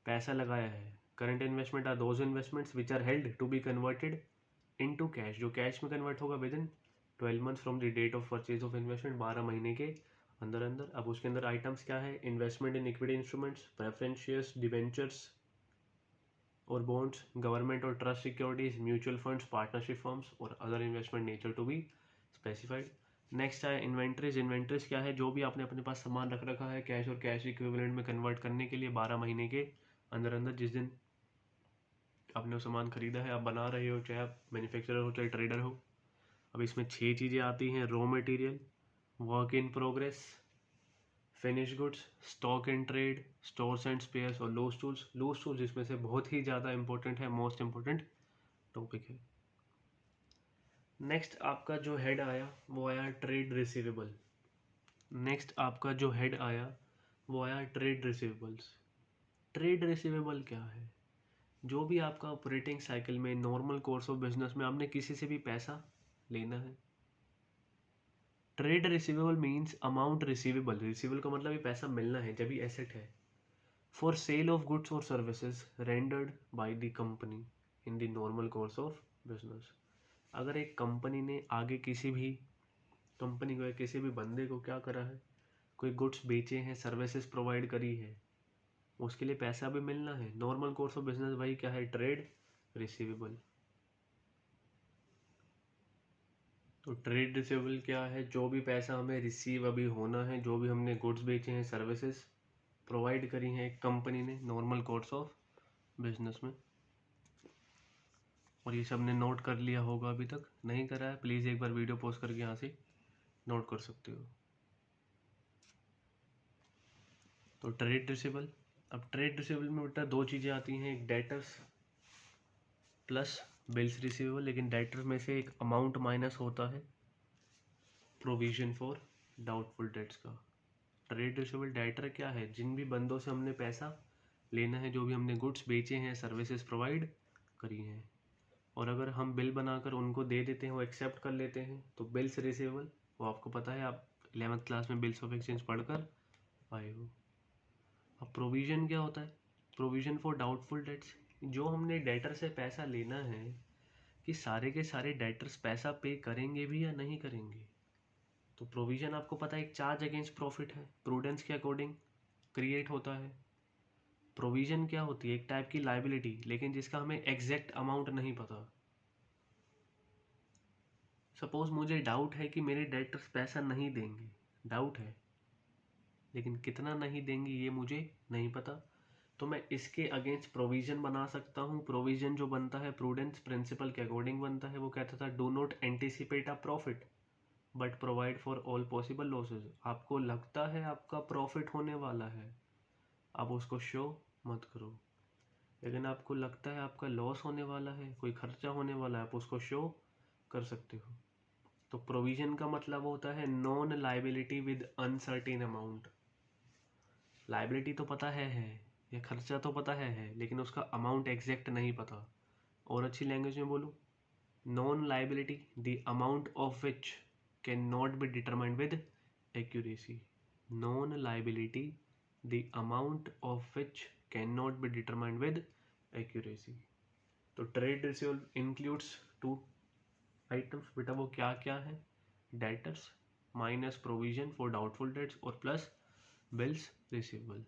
पैसा लगाया है। Current investment are those investments which are held to be converted into cash, जो कैश में कन्वर्ट होगा within 12 months from the date of purchase of investment, 12 महीने के अंदर अंदर। अब उसके अंदर आइटम्स क्या है? Investment in equity instruments, preference shares, debentures और बॉन्ड्स, गवर्नमेंट और trust securities, mutual funds, partnership firms और other investment nature to be specified. Next है इन्वेंट्रीज। इन्वेंट्रीज क्या है? जो भी आपने अपने पास सामान रख रखा है कैश और कैश इक्विवेलेंट में कन्वर्ट करने के लिए 12 महीने के अंदर अंदर, जिस दिन आपने वो सामान खरीदा है, आप बना रहे हो, चाहे आप मैन्युफैक्चरर हो चाहे ट्रेडर हो। अब इसमें 6 चीज़ें आती हैं: raw material, work in progress, finish goods, stock in trade, stores and spares और लूज टूल्स। लूज टूल्स इसमें से बहुत ही ज़्यादा इंपॉर्टेंट है, मोस्ट इंपॉर्टेंट टॉपिक है। नेक्स्ट आपका जो हेड आया वो आया ट्रेड रिसीवेबल। नेक्स्ट आपका जो हेड आया वो आया ट्रेड रिसीवेबल्स। ट्रेड रिसीवेबल क्या है? जो भी आपका ऑपरेटिंग साइकिल में नॉर्मल कोर्स ऑफ बिजनेस में आपने किसी से भी पैसा लेना है। Trade receivable means amount receivable, receivable का मतलब ये पैसा मिलना है जब ये एसेट है, फॉर सेल ऑफ गुड्स और services rendered by the company in the normal course of business. अगर एक कंपनी ने आगे किसी भी कंपनी को या किसी भी बंदे को क्या करा है, कोई गुड्स बेचे हैं, सर्विसेज प्रोवाइड करी है, उसके लिए पैसा भी मिलना है। नॉर्मल कोर्स ऑफ बिजनेस वही क्या है? Trade receivable. तो ट्रेड रिसीवेबल क्या है? जो भी पैसा हमें रिसीव अभी होना है, जो भी हमने गुड्स बेचे हैं, सर्विसेज प्रोवाइड करी हैं एक कंपनी ने नॉर्मल कोर्स ऑफ बिजनेस में। और ये सब ने नोट कर लिया होगा, अभी तक नहीं करा है प्लीज़ एक बार वीडियो पॉज करके यहाँ से नोट कर सकते हो। तो ट्रेड रिसीवेबल, अब ट्रेड रिसीवेबल में बेटा 2 चीज़ें आती हैं, एक डेटर्स प्लस बिल्स रिसीवेबल। लेकिन डेटर में से एक अमाउंट माइनस होता है प्रोविजन फॉर डाउटफुल डेट्स का। ट्रेड रिसीवेबल डेटर क्या है? जिन भी बंदों से हमने पैसा लेना है, जो भी हमने गुड्स बेचे हैं, सर्विसेज प्रोवाइड करी हैं, और अगर हम बिल बनाकर उनको दे देते हैं, वो एक्सेप्ट कर लेते हैं, तो बिल्स रिसीवेबल। वो आपको पता है, आप 11th क्लास में बिल्स ऑफ एक्सचेंज पढ़कर आए हो। अब प्रोविजन क्या होता है? प्रोविजन फॉर डाउटफुल डेट्स, जो हमने डेटर से पैसा लेना है कि सारे के सारे डेटर्स पैसा पे करेंगे भी या नहीं करेंगे। तो प्रोविजन आपको पता है एक चार्ज अगेंस्ट प्रॉफिट है, प्रूडेंस के अकॉर्डिंग क्रिएट होता है। प्रोविजन क्या होती है? एक टाइप की लाइबिलिटी, लेकिन जिसका हमें एग्जैक्ट अमाउंट नहीं पता। सपोज मुझे डाउट है कि मेरे डेटर्स पैसा नहीं देंगे, डाउट है, लेकिन कितना नहीं देंगे ये मुझे नहीं पता, तो मैं इसके अगेंस्ट प्रोविजन बना सकता हूँ। प्रोविजन जो बनता है प्रूडेंस प्रिंसिपल के अकॉर्डिंग बनता है। वो कहता था do not anticipate a profit but provide for all possible losses. आपको लगता है आपका प्रॉफिट होने वाला है, आप उसको शो मत करो, लेकिन आपको लगता है आपका लॉस होने वाला है, कोई खर्चा होने वाला है, आप उसको शो कर सकते हो। तो प्रोविजन का मतलब होता है non liability with uncertain amount. Liability तो पता है या खर्चा तो पता है, लेकिन उसका अमाउंट एग्जैक्ट नहीं पता। और अच्छी लैंग्वेज में बोलूँ, known liability the amount of which can not be determined with accuracy. Known liability the amount of which can not be determined with accuracy. तो ट्रेड रिसीवेबल इंक्लूड्स 2 आइटम्स बेटा, वो क्या क्या है? Debtors minus provision for doubtful debts और plus bills receivable.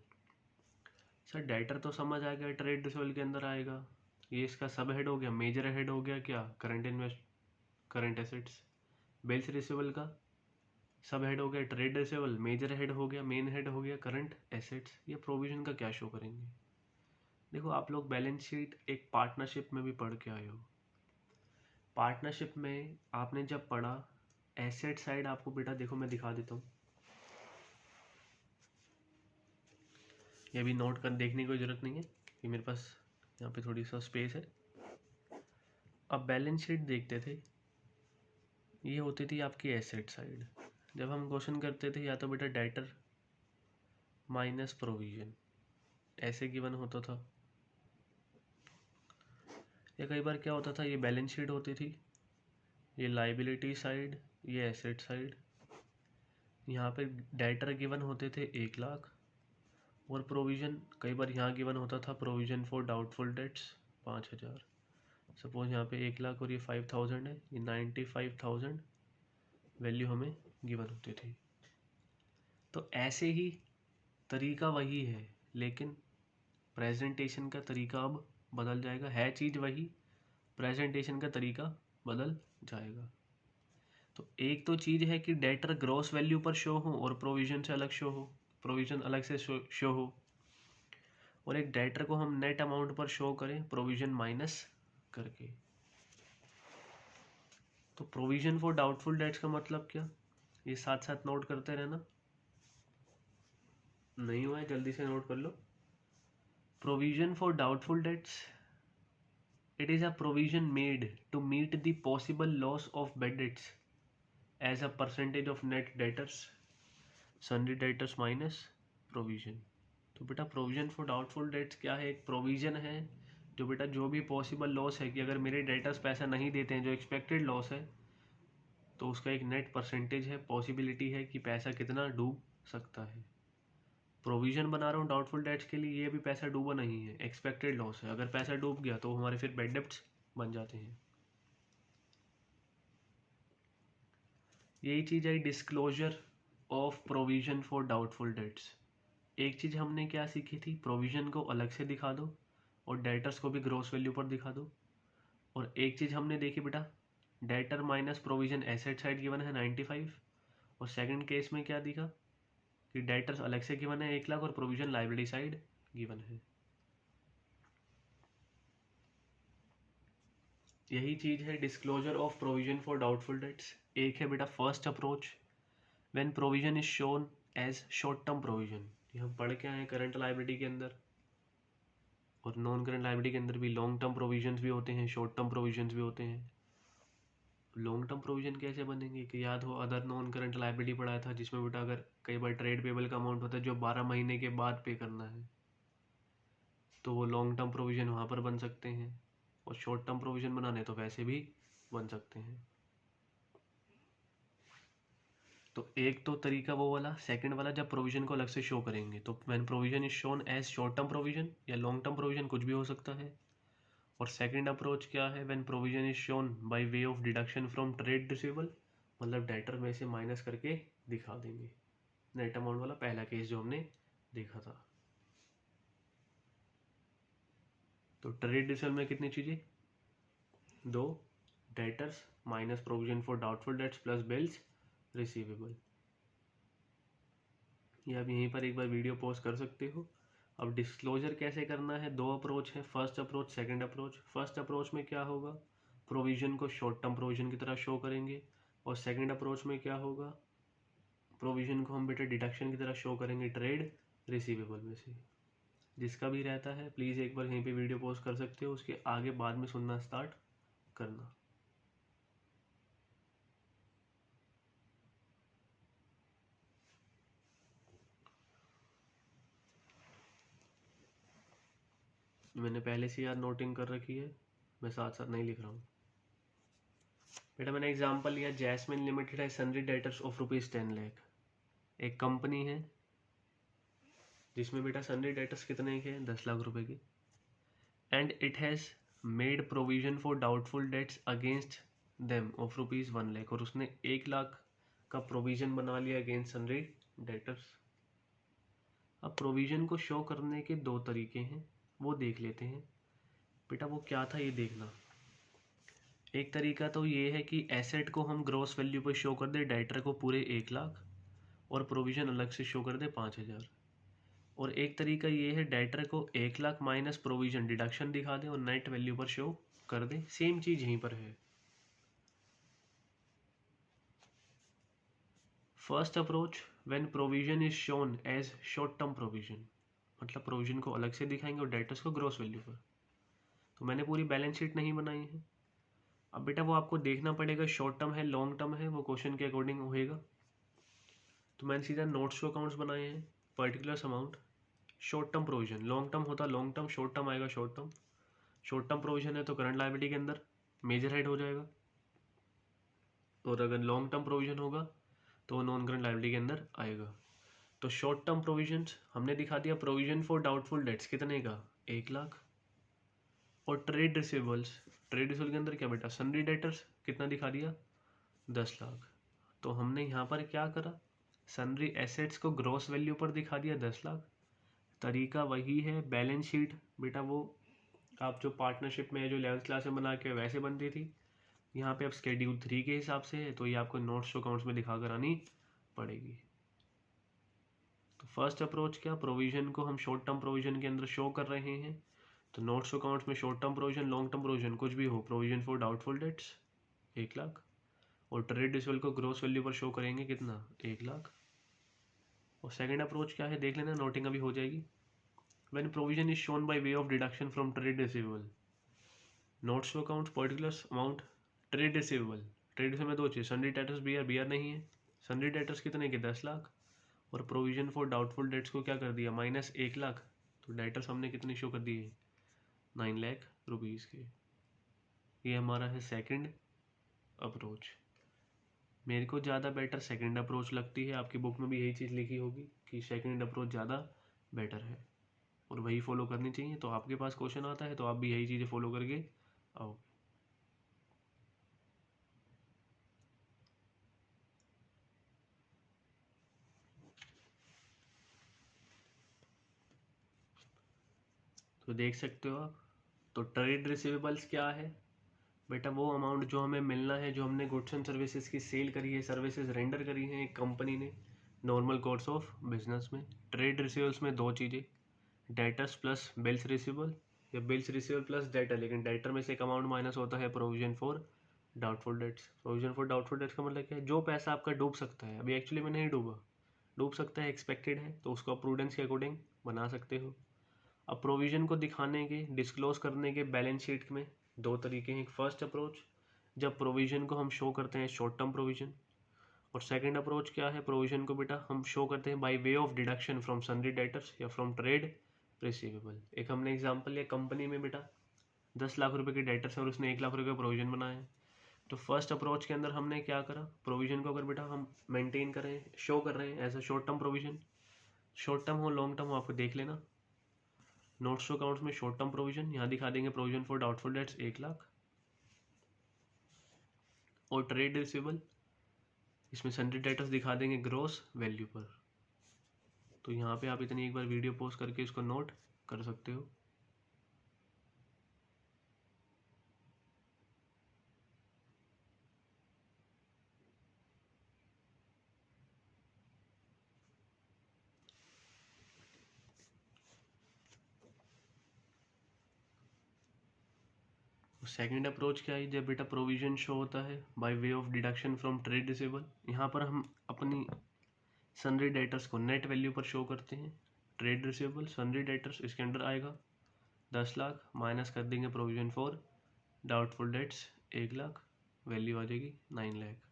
Sir debtor तो समझ आ गया, ट्रेड रिसीवेबल के अंदर आएगा, ये इसका सब हेड हो गया, मेजर हेड हो गया क्या? Current assets. बिल्स रिसीवेबल का सब हेड हो गया ट्रेड रिसीवेबल, मेजर हेड हो गया, मेन हेड हो गया करंट एसेट्स। ये प्रोविजन का क्या शो करेंगे? देखो आप लोग बैलेंस शीट एक पार्टनरशिप में भी पढ़ के आए हो। पार्टनरशिप में आपने जब पढ़ा एसेट साइड, आपको बेटा देखो मैं दिखा देता हूँ, ये भी नोट कर देखने की कोई ज़रूरत नहीं है कि मेरे पास यहाँ पे थोड़ी सा स्पेस है। अब बैलेंस शीट देखते थे, ये होती थी आपकी एसेट साइड। जब हम क्वेश्चन करते थे या तो बेटा डेटर माइनस प्रोविजन ऐसे गिवन होता था, या कई बार क्या होता था, ये बैलेंस शीट होती थी, ये लाइबिलिटी साइड, ये एसेट साइड। यहाँ पे डेटर गिवन होते थे 1,00,000 और प्रोविज़न कई बार यहाँ गिवन होता था provision for doubtful dates 5,000। Suppose यहाँ पे 1,00,000 और ये 5,000 है, ये 95,000 वैल्यू हमें गिवन होती थी। तो ऐसे ही तरीका वही है, लेकिन प्रेजेंटेशन का तरीका अब बदल जाएगा। है चीज़ वही, प्रेजेंटेशन का तरीका बदल जाएगा। तो एक तो चीज़ है कि डेटर ग्रॉस वैल्यू पर शो हो और प्रोविज़न से अलग शो हो, प्रोविज़न अलग से शो हो, और एक डेटर को हम नेट अमाउंट पर शो करें प्रोविज़न माइनस करके। तो प्रोविज़न फॉर डाउटफुल डेट्स का मतलब क्या, ये साथ साथ नोट करते रहना। नहीं हुआ है जल्दी से नोट कर लो। Provision for doubtful debts, it is a provision made to meet the possible loss of bad debts as a percentage of net debtors, sundry debtors minus provision। तो बेटा प्रोविजन फॉर डाउटफुल डेट्स क्या है, एक provision है जो बेटा जो भी पॉसिबल लॉस है कि अगर मेरे डेटर्स पैसा नहीं देते हैं, जो एक्सपेक्टेड लॉस है, तो उसका एक नेट परसेंटेज है, पॉसिबिलिटी है कि पैसा कितना डूब सकता है। प्रोविजन बना रहा हूँ डाउटफुल डेट्स के लिए, ये भी पैसा डूबा नहीं है, एक्सपेक्टेड लॉस है। अगर पैसा डूब गया तो हमारे फिर बैड डेब्ट्स बन जाते हैं। यही चीज़ है disclosure of provision for doubtful debts. एक चीज़ हमने क्या सीखी थी, प्रोविजन को अलग से दिखा दो और डेटर्स को भी ग्रॉस वैल्यू पर दिखा दो। और एक चीज़ हमने देखी बेटा, debtor minus provision asset side given है 95, और सेकंड केस में क्या दिखा कि डेटर्स अलग से गिवन है 1,00,000 और प्रोविजन लाइबिलिटी साइड गिवन है। यही चीज़ है disclosure of provision for doubtful debts. एक है बेटा first approach, when provision is shown as short term provision, ये हम पढ़ के आए हैं करंट लाइबिलिटी के अंदर, और नॉन करंट लाइबिलिटी के अंदर भी लॉन्ग टर्म प्रोविजंस भी होते हैं, शॉर्ट टर्म प्रोविजंस भी होते हैं। लॉन्ग टर्म प्रोविजन कैसे बनेंगे कि याद हो अदर नॉन करंट लाइबिलिटी पढ़ाया था, जिसमें बेटा अगर कई बार ट्रेड पेबल का अमाउंट होता है जो 12 महीने के बाद पे करना है, तो वो लॉन्ग टर्म प्रोविजन वहाँ पर बन सकते हैं, और शॉर्ट टर्म प्रोविजन बनाने तो वैसे भी बन सकते हैं। तो एक तो तरीका वो वाला, सेकंड वाला जब प्रोविजन को अलग से शो करेंगे, तो when provision is shown as short term provision या लॉन्ग टर्म प्रोविजन, कुछ भी हो सकता है। और सेकंड अप्रोच क्या है, when provision is shown by way of deduction from trade receivable, मतलब डेटर में से माइनस करके दिखा देंगे। नेट अमाउंट वाला पहला केस जो हमने देखा था। तो ट्रेड रिसीवेबल में कितनी चीज़ें, 2, debtors minus provision for doubtful dates plus bills receivable. ये आप यहीं पर एक बार वीडियो पॉज कर सकते हो। अब डिस्क्लोजर कैसे करना है, 2 अप्रोच है, first approach second approach. First approach में क्या होगा, प्रोविजन को शॉर्ट टर्म प्रोविजन की तरह शो करेंगे, और सेकंड अप्रोच में क्या होगा, प्रोविजन को हम बेटा डिडक्शन की तरह शो करेंगे ट्रेड रिसीवेबल में से। जिसका भी रहता है प्लीज़ एक बार यहीं पे वीडियो पॉज कर सकते हो, उसके आगे बाद में सुनना स्टार्ट करना। मैंने पहले से यार नोटिंग कर रखी है, मैं साथ साथ नहीं लिख रहा हूँ। बेटा मैंने एग्जांपल लिया, जैस्मिन लिमिटेड है सन्ड्री डेटर्स ऑफ ₹10 लाख। एक कंपनी है जिसमें बेटा सन्ड्री डेटर्स कितने के हैं, 10 लाख रुपए के, and it has made provision for doubtful dates against them of ₹1 lakh, और उसने 1 लाख का प्रोविजन बना लिया अगेंस्ट सन्ड्री डेटर्स। अब प्रोविजन को शो करने के 2 तरीके हैं, वो देख लेते हैं। बेटा वो क्या था ये देखना। एक तरीका तो ये है कि एसेट को हम ग्रॉस वैल्यू पर शो कर दे, डेटर को पूरे 1 लाख, और प्रोविजन अलग से शो कर दे 5,000। और एक तरीका ये है डेटर को 1 लाख माइनस प्रोविजन डिडक्शन दिखा दे और नेट वैल्यू पर शो कर दे। सेम चीज यहीं पर है। First approach, when provision is shown as short term provision, मतलब प्रोविजन को अलग से दिखाएंगे और डेटर्स को ग्रॉस वैल्यू पर। तो मैंने पूरी बैलेंस शीट नहीं बनाई है। अब बेटा वो आपको देखना पड़ेगा शॉर्ट टर्म है लॉन्ग टर्म है, वो क्वेश्चन के अकॉर्डिंग होएगा। तो मैंने सीधा नोट्स टू अकाउंट्स बनाए हैं। Particular amount short term provision, long term होता लॉन्ग टर्म, शॉर्ट टर्म आएगा short term. Short term provision है तो करंट लायबिलिटी के अंदर मेजर हेड हो जाएगा, और अगर लॉन्ग टर्म प्रोविजन होगा तो वो नॉन करंट लायबिलिटी के अंदर आएगा। तो शॉर्ट टर्म प्रोविजंस हमने दिखा दिया, प्रोविजन फॉर डाउटफुल डेट्स कितने का 1,00,000। और ट्रेड रिसीवेबल्स, ट्रेड रिसीवेबल के अंदर क्या बेटा सन्ड्री डेटर्स कितना दिखा दिया 10,00,000। तो हमने यहाँ पर क्या करा, सन्ड्री एसेट्स को ग्रॉस वैल्यू पर दिखा दिया 10,00,000। तरीका वही है, बैलेंस शीट बेटा वो आप जो पार्टनरशिप में जो 11th क्लास में बना के वैसे बनती थी, यहाँ पे अब शेड्यूल 3 के हिसाब से है, तो ये आपको नोट्स टू अकाउंट्स में दिखा कर आनी पड़ेगी। तो फर्स्ट अप्रोच क्या, प्रोविजन को हम शॉर्ट टर्म प्रोविजन के अंदर शो कर रहे हैं। तो नोट्स टू अकाउंट्स में short term provision long term provision कुछ भी हो, प्रोविजन फॉर डाउटफुल डेट्स 1,00,000, और ट्रेड रिसीवेबल को ग्रॉस वैल्यू पर शो करेंगे कितना 1,00,000। और सेकंड अप्रोच क्या है देख लेना, नोटिंग अभी हो जाएगी। When provision is shown by way of deduction from trade receivable, notes to account particular amount trade receivable, trade receivable में दो चीज़, सन्ड्री डेटर्स बी आर नहीं है, सन्ड्री डेटर्स कितने के 10,00,000, और प्रोविजन फॉर डाउटफुल डेट्स को क्या कर दिया माइनस 1,00,000। तो डेटर्स हमने कितने शो कर दिए 9,00,000 रुपीज़ के। ये हमारा है सेकंड अप्रोच। मेरे को ज़्यादा बेटर सेकंड अप्रोच लगती है, आपकी बुक में भी यही चीज़ लिखी होगी कि सेकंड अप्रोच ज़्यादा बेटर है और वही फॉलो करनी चाहिए। तो आपके पास क्वेश्चन आता है तो आप भी यही चीज़ें फॉलो करके आओ। तो देख सकते हो आप। तो ट्रेड रिसीवेबल्स क्या है बेटा, वो अमाउंट जो हमें मिलना है, जो हमने गुड्स एंड सर्विसेज की सेल करी है, सर्विसेज रेंडर करी हैं एक कंपनी ने नॉर्मल कोर्स ऑफ बिजनेस में। ट्रेड रिसीवेबल्स में दो चीज़ें, डेटर्स प्लस बिल्स रिसीवेबल या बिल्स रिसीवेबल प्लस डेटर, लेकिन डेटर में से एक अमाउंट माइनस होता है provision for doubtful dates. Provision for doubtful dates का मतलब क्या है, जो पैसा आपका डूब सकता है, अभी एक्चुअली में नहीं डूबा, डूब सकता है एक्सपेक्टेड है, तो उसको आप प्रूडेंस के अकॉर्डिंग बना सकते हो। अब प्रोविजन को दिखाने के डिस्क्लोज करने के बैलेंस शीट में दो तरीके हैं। एक फर्स्ट अप्रोच जब प्रोविजन को हम शो करते हैं शॉर्ट टर्म प्रोविजन, और सेकंड अप्रोच क्या है, प्रोविजन को बेटा हम शो करते हैं bye way of deduction from sundry debtors या फ्रॉम ट्रेड रिसीवेबल। एक हमने एग्जांपल लिया, कंपनी में बेटा 10,00,000 रुपए के डेटर्स है और उसने 1,00,000 रुपये का प्रोविजन बनाया है। तो फर्स्ट अप्रोच के अंदर हमने क्या करा, प्रोविजन को अगर बेटा हम मेंटेन करें शो कर रहे हैं as a short term provision, short term हो लॉन्ग टर्म हो आपको देख लेना। नोट्स टू अकाउंट्स में शॉर्ट टर्म प्रोविजन यहाँ दिखा देंगे प्रोविजन फॉर डाउटफुल डेट्स 1,00,000, और ट्रेड रिसीवेबल इसमें सन्ड्री डेटर्स दिखा देंगे ग्रॉस वैल्यू पर। तो यहाँ पे आप इतनी एक बार वीडियो पॉज करके इसको नोट कर सकते हो। सेकंड अप्रोच क्या है, जब बेटा प्रोविजन शो होता है by way of deduction from trade receivable, यहाँ पर हम अपनी सन्ड्री डेटर्स को नेट वैल्यू पर शो करते हैं। ट्रेड रिसीवेबल सन्ड्री डेटर्स इसके अंडर आएगा 10,00,000, माइनस कर देंगे provision for doubtful debts 1,00,000, value आ जाएगी 9,00,000।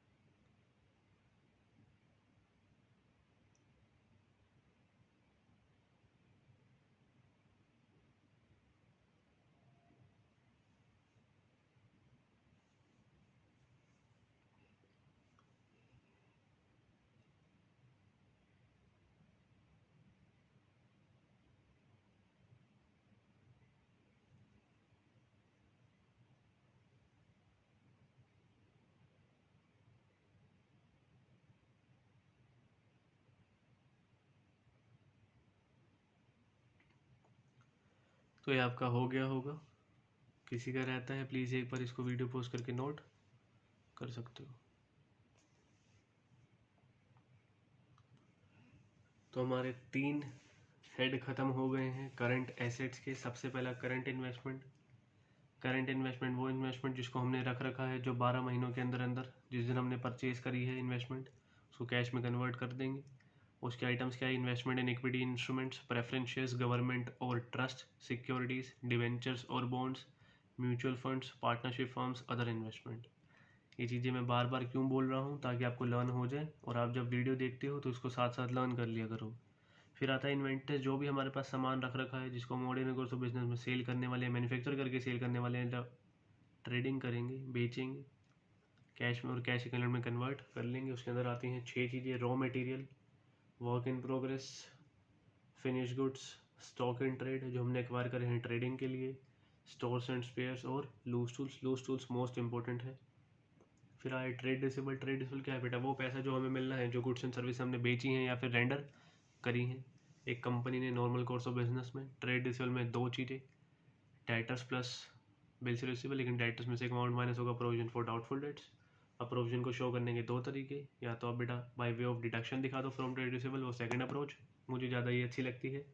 तो ये आपका हो गया होगा, किसी का रहता है प्लीज़ एक बार इसको वीडियो पोस्ट करके नोट कर सकते हो। तो हमारे 3 हेड ख़त्म हो गए हैं करंट एसेट्स के। सबसे पहला करंट इन्वेस्टमेंट। करंट इन्वेस्टमेंट वो इन्वेस्टमेंट जिसको हमने रख रखा है, जो 12 महीनों के अंदर अंदर जिस दिन हमने परचेज करी है इन्वेस्टमेंट उसको कैश में कन्वर्ट कर देंगे। उसके आइटम्स क्या है, investment in equity instruments, preference shares, government और ट्रस्ट सिक्योरिटीज़, डिवेंचर्स और bonds, mutual funds, partnership firms, other investment. ये चीज़ें मैं बार बार क्यों बोल रहा हूँ, ताकि आपको लर्न हो जाए और आप जब वीडियो देखते हो तो उसको साथ साथ लर्न कर लिया करो। फिर आता है इन्वेंटर्स, जो भी हमारे पास सामान रख रखा है जिसको हम ऑर्डिनरी कोर्स ऑफ बिजनेस में सेल करने वाले हैं, मैन्युफैक्चर करके सेल करने वाले हैं, ट्रेडिंग करेंगे, बेचेंगे, कैश में और कैश इक्विवेलेंट में कन्वर्ट कर लेंगे। उसके अंदर आती हैं 6 चीज़ें: raw material, work in progress, finish goods, stock in trade जो हमने एक्वायर करे हैं ट्रेडिंग के लिए, स्टोर्स एंड स्पेयर्स, और loose tools. Loose tools most important है। फिर आए ट्रेड रिसीवेबल। ट्रेड रिसीवेबल क्या है बेटा? वो पैसा जो हमें मिलना है, जो गुड्स एंड सर्विस हमने बेची हैं या फिर रेंडर करी हैं एक कंपनी ने नॉर्मल कोर्स ऑफ बिजनेस में। ट्रेड रिसीवेबल में 2 चीज़ें, डेटर्स प्लस बिल्स रिसीवेबल, लेकिन डेटर्स में से एक अमाउंट माइनस होगा प्रोविजन फॉर डाउटफुल डेट्स। अब प्रोविजन को शो करने के 2 तरीके, या तो आप बेटा बाय वे ऑफ डिडक्शन दिखा दो फ्रॉम ट्रेड रिसीवेबल, वो सेकंड अप्रोच, मुझे ज़्यादा ये अच्छी लगती है।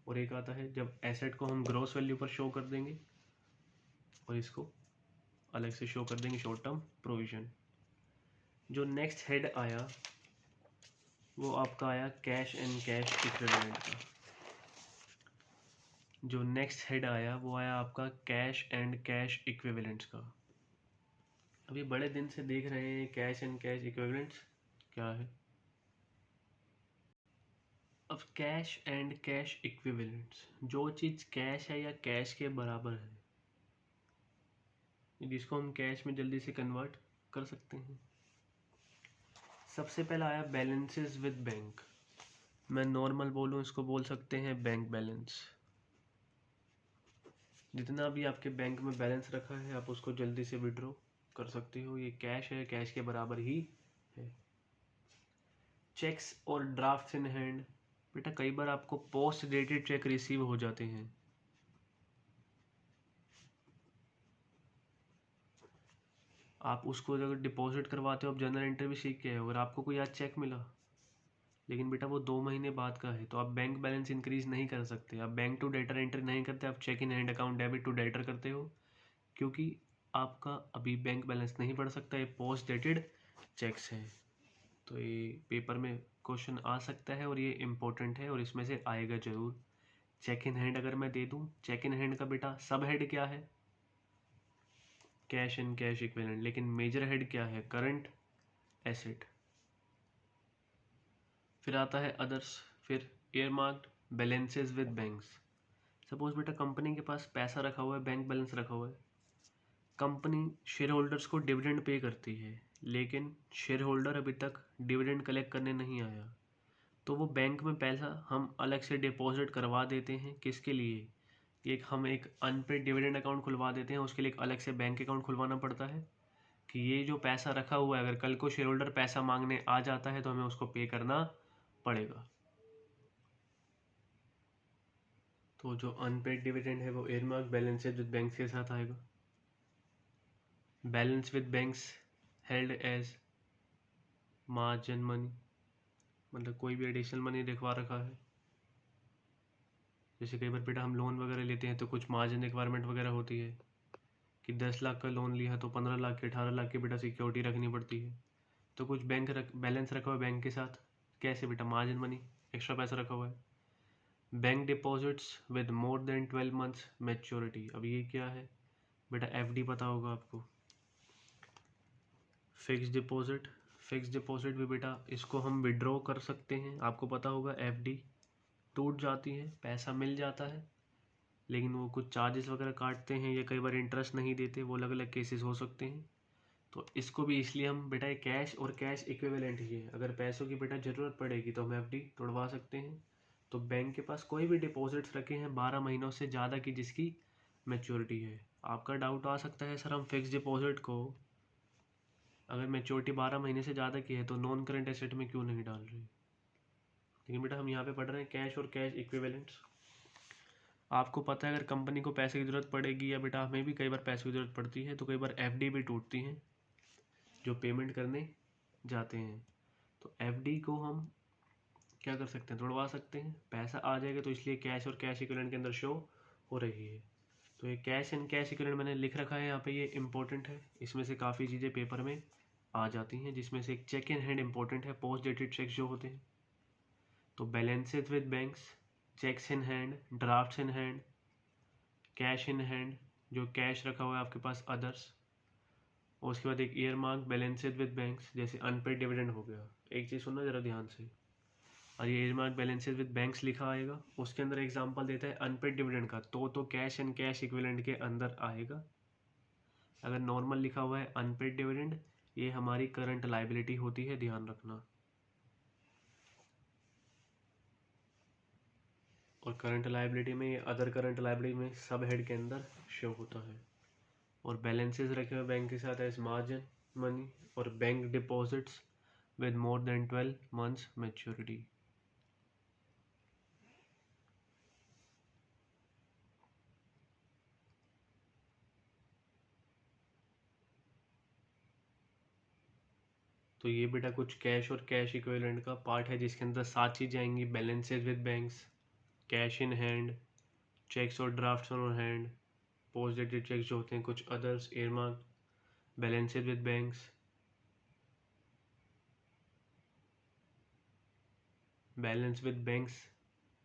और एक आता है जब एसेट को हम ग्रॉस वैल्यू पर शो कर देंगे और इसको अलग से शो कर देंगे शॉर्ट टर्म प्रोविजन। जो नेक्स्ट हेड आया वो आपका आया कैश एंड कैश इक्विवेलेंट का। जो नेक्स्ट हेड आया वो आया आपका कैश एंड कैश इक्विवेलेंट्स का। अभी बड़े दिन से देख रहे हैं कैश एंड कैश इक्विवेलेंट्स क्या है। अब कैश एंड कैश इक्विवेलेंट्स, जो चीज़ कैश है या कैश के बराबर है, जिसको हम कैश में जल्दी से कन्वर्ट कर सकते हैं। सबसे पहला आया बैलेंसेस विद बैंक। मैं नॉर्मल बोलूँ इसको बोल सकते हैं बैंक बैलेंस। जितना भी आपके बैंक में बैलेंस रखा है आप उसको जल्दी से विड्रॉ कर सकते हो, ये कैश है, कैश के बराबर ही है। चेक्स और ड्राफ्ट्स इन हैंड, बेटा कई बार आपको पोस्ट डेटेड चेक रिसीव हो जाते हैं, आप उसको अगर डिपॉजिट करवाते हो, आप जनरल एंट्री भी सीख के आए हो, अगर आपको कोई आज चेक मिला लेकिन बेटा वो 2 महीने बाद का है, तो आप बैंक बैलेंस इंक्रीज नहीं कर सकते, आप बैंक टू डेटर एंट्री नहीं करते, आप cheque in hand account debit to debtor करते हो, क्योंकि आपका अभी बैंक बैलेंस नहीं बढ़ सकता, ये पोस्ट डेटेड चेक्स है। तो ये पेपर में क्वेश्चन आ सकता है और ये इम्पोर्टेंट है और इसमें से आएगा जरूर। चेक इन हैंड अगर मैं दे दूँ, चेक इन हैंड का बेटा सब हेड क्या है? कैश एंड कैश इक्विवेलेंट, लेकिन मेजर हेड क्या है? Current asset. फिर आता है अदर्स, फिर एयरमार्क्ड बैलेंसेस विद बैंक्स। सपोज बेटा कंपनी के पास पैसा रखा हुआ है, बैंक बैलेंस रखा हुआ है, कंपनी शेयर होल्डर्स को डिविडेंड पे करती है, लेकिन शेयर होल्डर अभी तक डिविडेंड कलेक्ट करने नहीं आया, तो वो बैंक में पैसा हम अलग से डिपॉजिट करवा देते हैं। किसके लिए? हम एक अनपेड डिविडेंड अकाउंट खुलवा देते हैं, उसके लिए एक अलग से बैंक अकाउंट खुलवाना पड़ता है कि ये जो पैसा रखा हुआ है अगर कल को शेयर होल्डर पैसा मांगने आ जाता है तो हमें उसको पे करना पड़ेगा। तो जो अनपेड डिविडेंड है वो एयरमार्क बैलेंस विद बैंक्स के साथ आएगा। Balance with banks held as margin money, मतलब कोई भी एडिशनल मनी दिखवा रखा है, जैसे कई बार बेटा हम लोन वगैरह लेते हैं तो कुछ मार्जिन रिक्वायरमेंट वगैरह होती है कि 10 लाख का लोन लिया तो 15 लाख की 18 लाख की बेटा सिक्योरिटी रखनी पड़ती है, तो कुछ बैलेंस रखा हुआ है बैंक के साथ, कैसे बेटा? मार्जिन मनी, एक्स्ट्रा पैसा रखा हुआ है। Bank deposits with more than 12 months maturity, अब ये क्या है बेटा? एफडी पता होगा आपको। फिक्स डिपॉजिट, फिक्स डिपॉजिट भी बेटा इसको हम विड्रॉ कर सकते हैं, आपको पता होगा एफडी टूट जाती है, पैसा मिल जाता है लेकिन वो कुछ चार्जेस वगैरह काटते हैं या कई बार इंटरेस्ट नहीं देते, वो अलग अलग केसेस हो सकते हैं। तो इसको भी इसलिए हम बेटा कैश और कैश इक्विवेलेंट ही है, अगर पैसों की बेटा ज़रूरत पड़ेगी तो हम एफडी तोड़वा सकते हैं। तो बैंक के पास कोई भी डिपॉजिट्स रखे हैं 12 महीनों से ज़्यादा की जिसकी मैच्योरिटी है, आपका डाउट आ सकता है सर हम फिक्स डिपॉजिट को अगर मैच्योरिटी 12 महीने से ज़्यादा की है तो नॉन करंट एसेट में क्यों नहीं डाल रहे? लेकिन बेटा हम यहाँ पे पढ़ रहे हैं कैश और कैश इक्विवेलेंट्स। आपको पता है अगर कंपनी को पैसे की ज़रूरत पड़ेगी या बेटा हमें भी कई बार पैसे की ज़रूरत पड़ती है तो कई बार एफडी भी टूटती हैं जो पेमेंट करने जाते हैं, तो एफडी को हम क्या कर सकते हैं? तोड़वा सकते हैं, पैसा आ जाएगा, तो इसलिए कैश और कैश इक्विवेलेंट के अंदर शो हो रही है। तो ये कैश एंड कैश इक्विवेलेंट मैंने लिख रखा है यहाँ पे, ये इंपॉर्टेंट है, इसमें से काफ़ी चीज़ें पेपर में आ जाती हैं, जिसमें से एक चेक इन हैंड इंपॉर्टेंट है, पोस्ट डेटेड चेक्स जो होते हैं। तो balances with banks, checks in hand, drafts in hand, cash in hand, जो कैश रखा हुआ है आपके पास अदर्स, और उसके बाद एक year mark balances with banks, जैसे अनपेड डिविडेंड हो गया। एक चीज़ सुनना ज़रा ध्यान से, और ये year mark balances with banks लिखा आएगा, उसके अंदर एग्जांपल देता है अनपेड डिविडेंड का, तो कैश एंड कैश इक्विवेलेंट के अंदर आएगा। अगर नॉर्मल लिखा हुआ है अनपेड डिविडेंड, ये हमारी करंट लाइबिलिटी होती है, ध्यान रखना। और करंट लाइबिलिटी में, ये अदर करंट लाइबिलिटी में सब हेड के अंदर शो होता है। और बैलेंसेस रखे हुए बैंक के साथ एज मार्जिन मनी और bank deposits with more than 12 months maturity. तो ये बेटा कुछ कैश और कैश इक्विवेलेंट का पार्ट है, जिसके अंदर 7 चीज़ें आएंगी: balances with banks, cash in hand, cheques और drafts on hand, post dated cheques जो होते हैं, कुछ others, earmark, balances with banks, balance with banks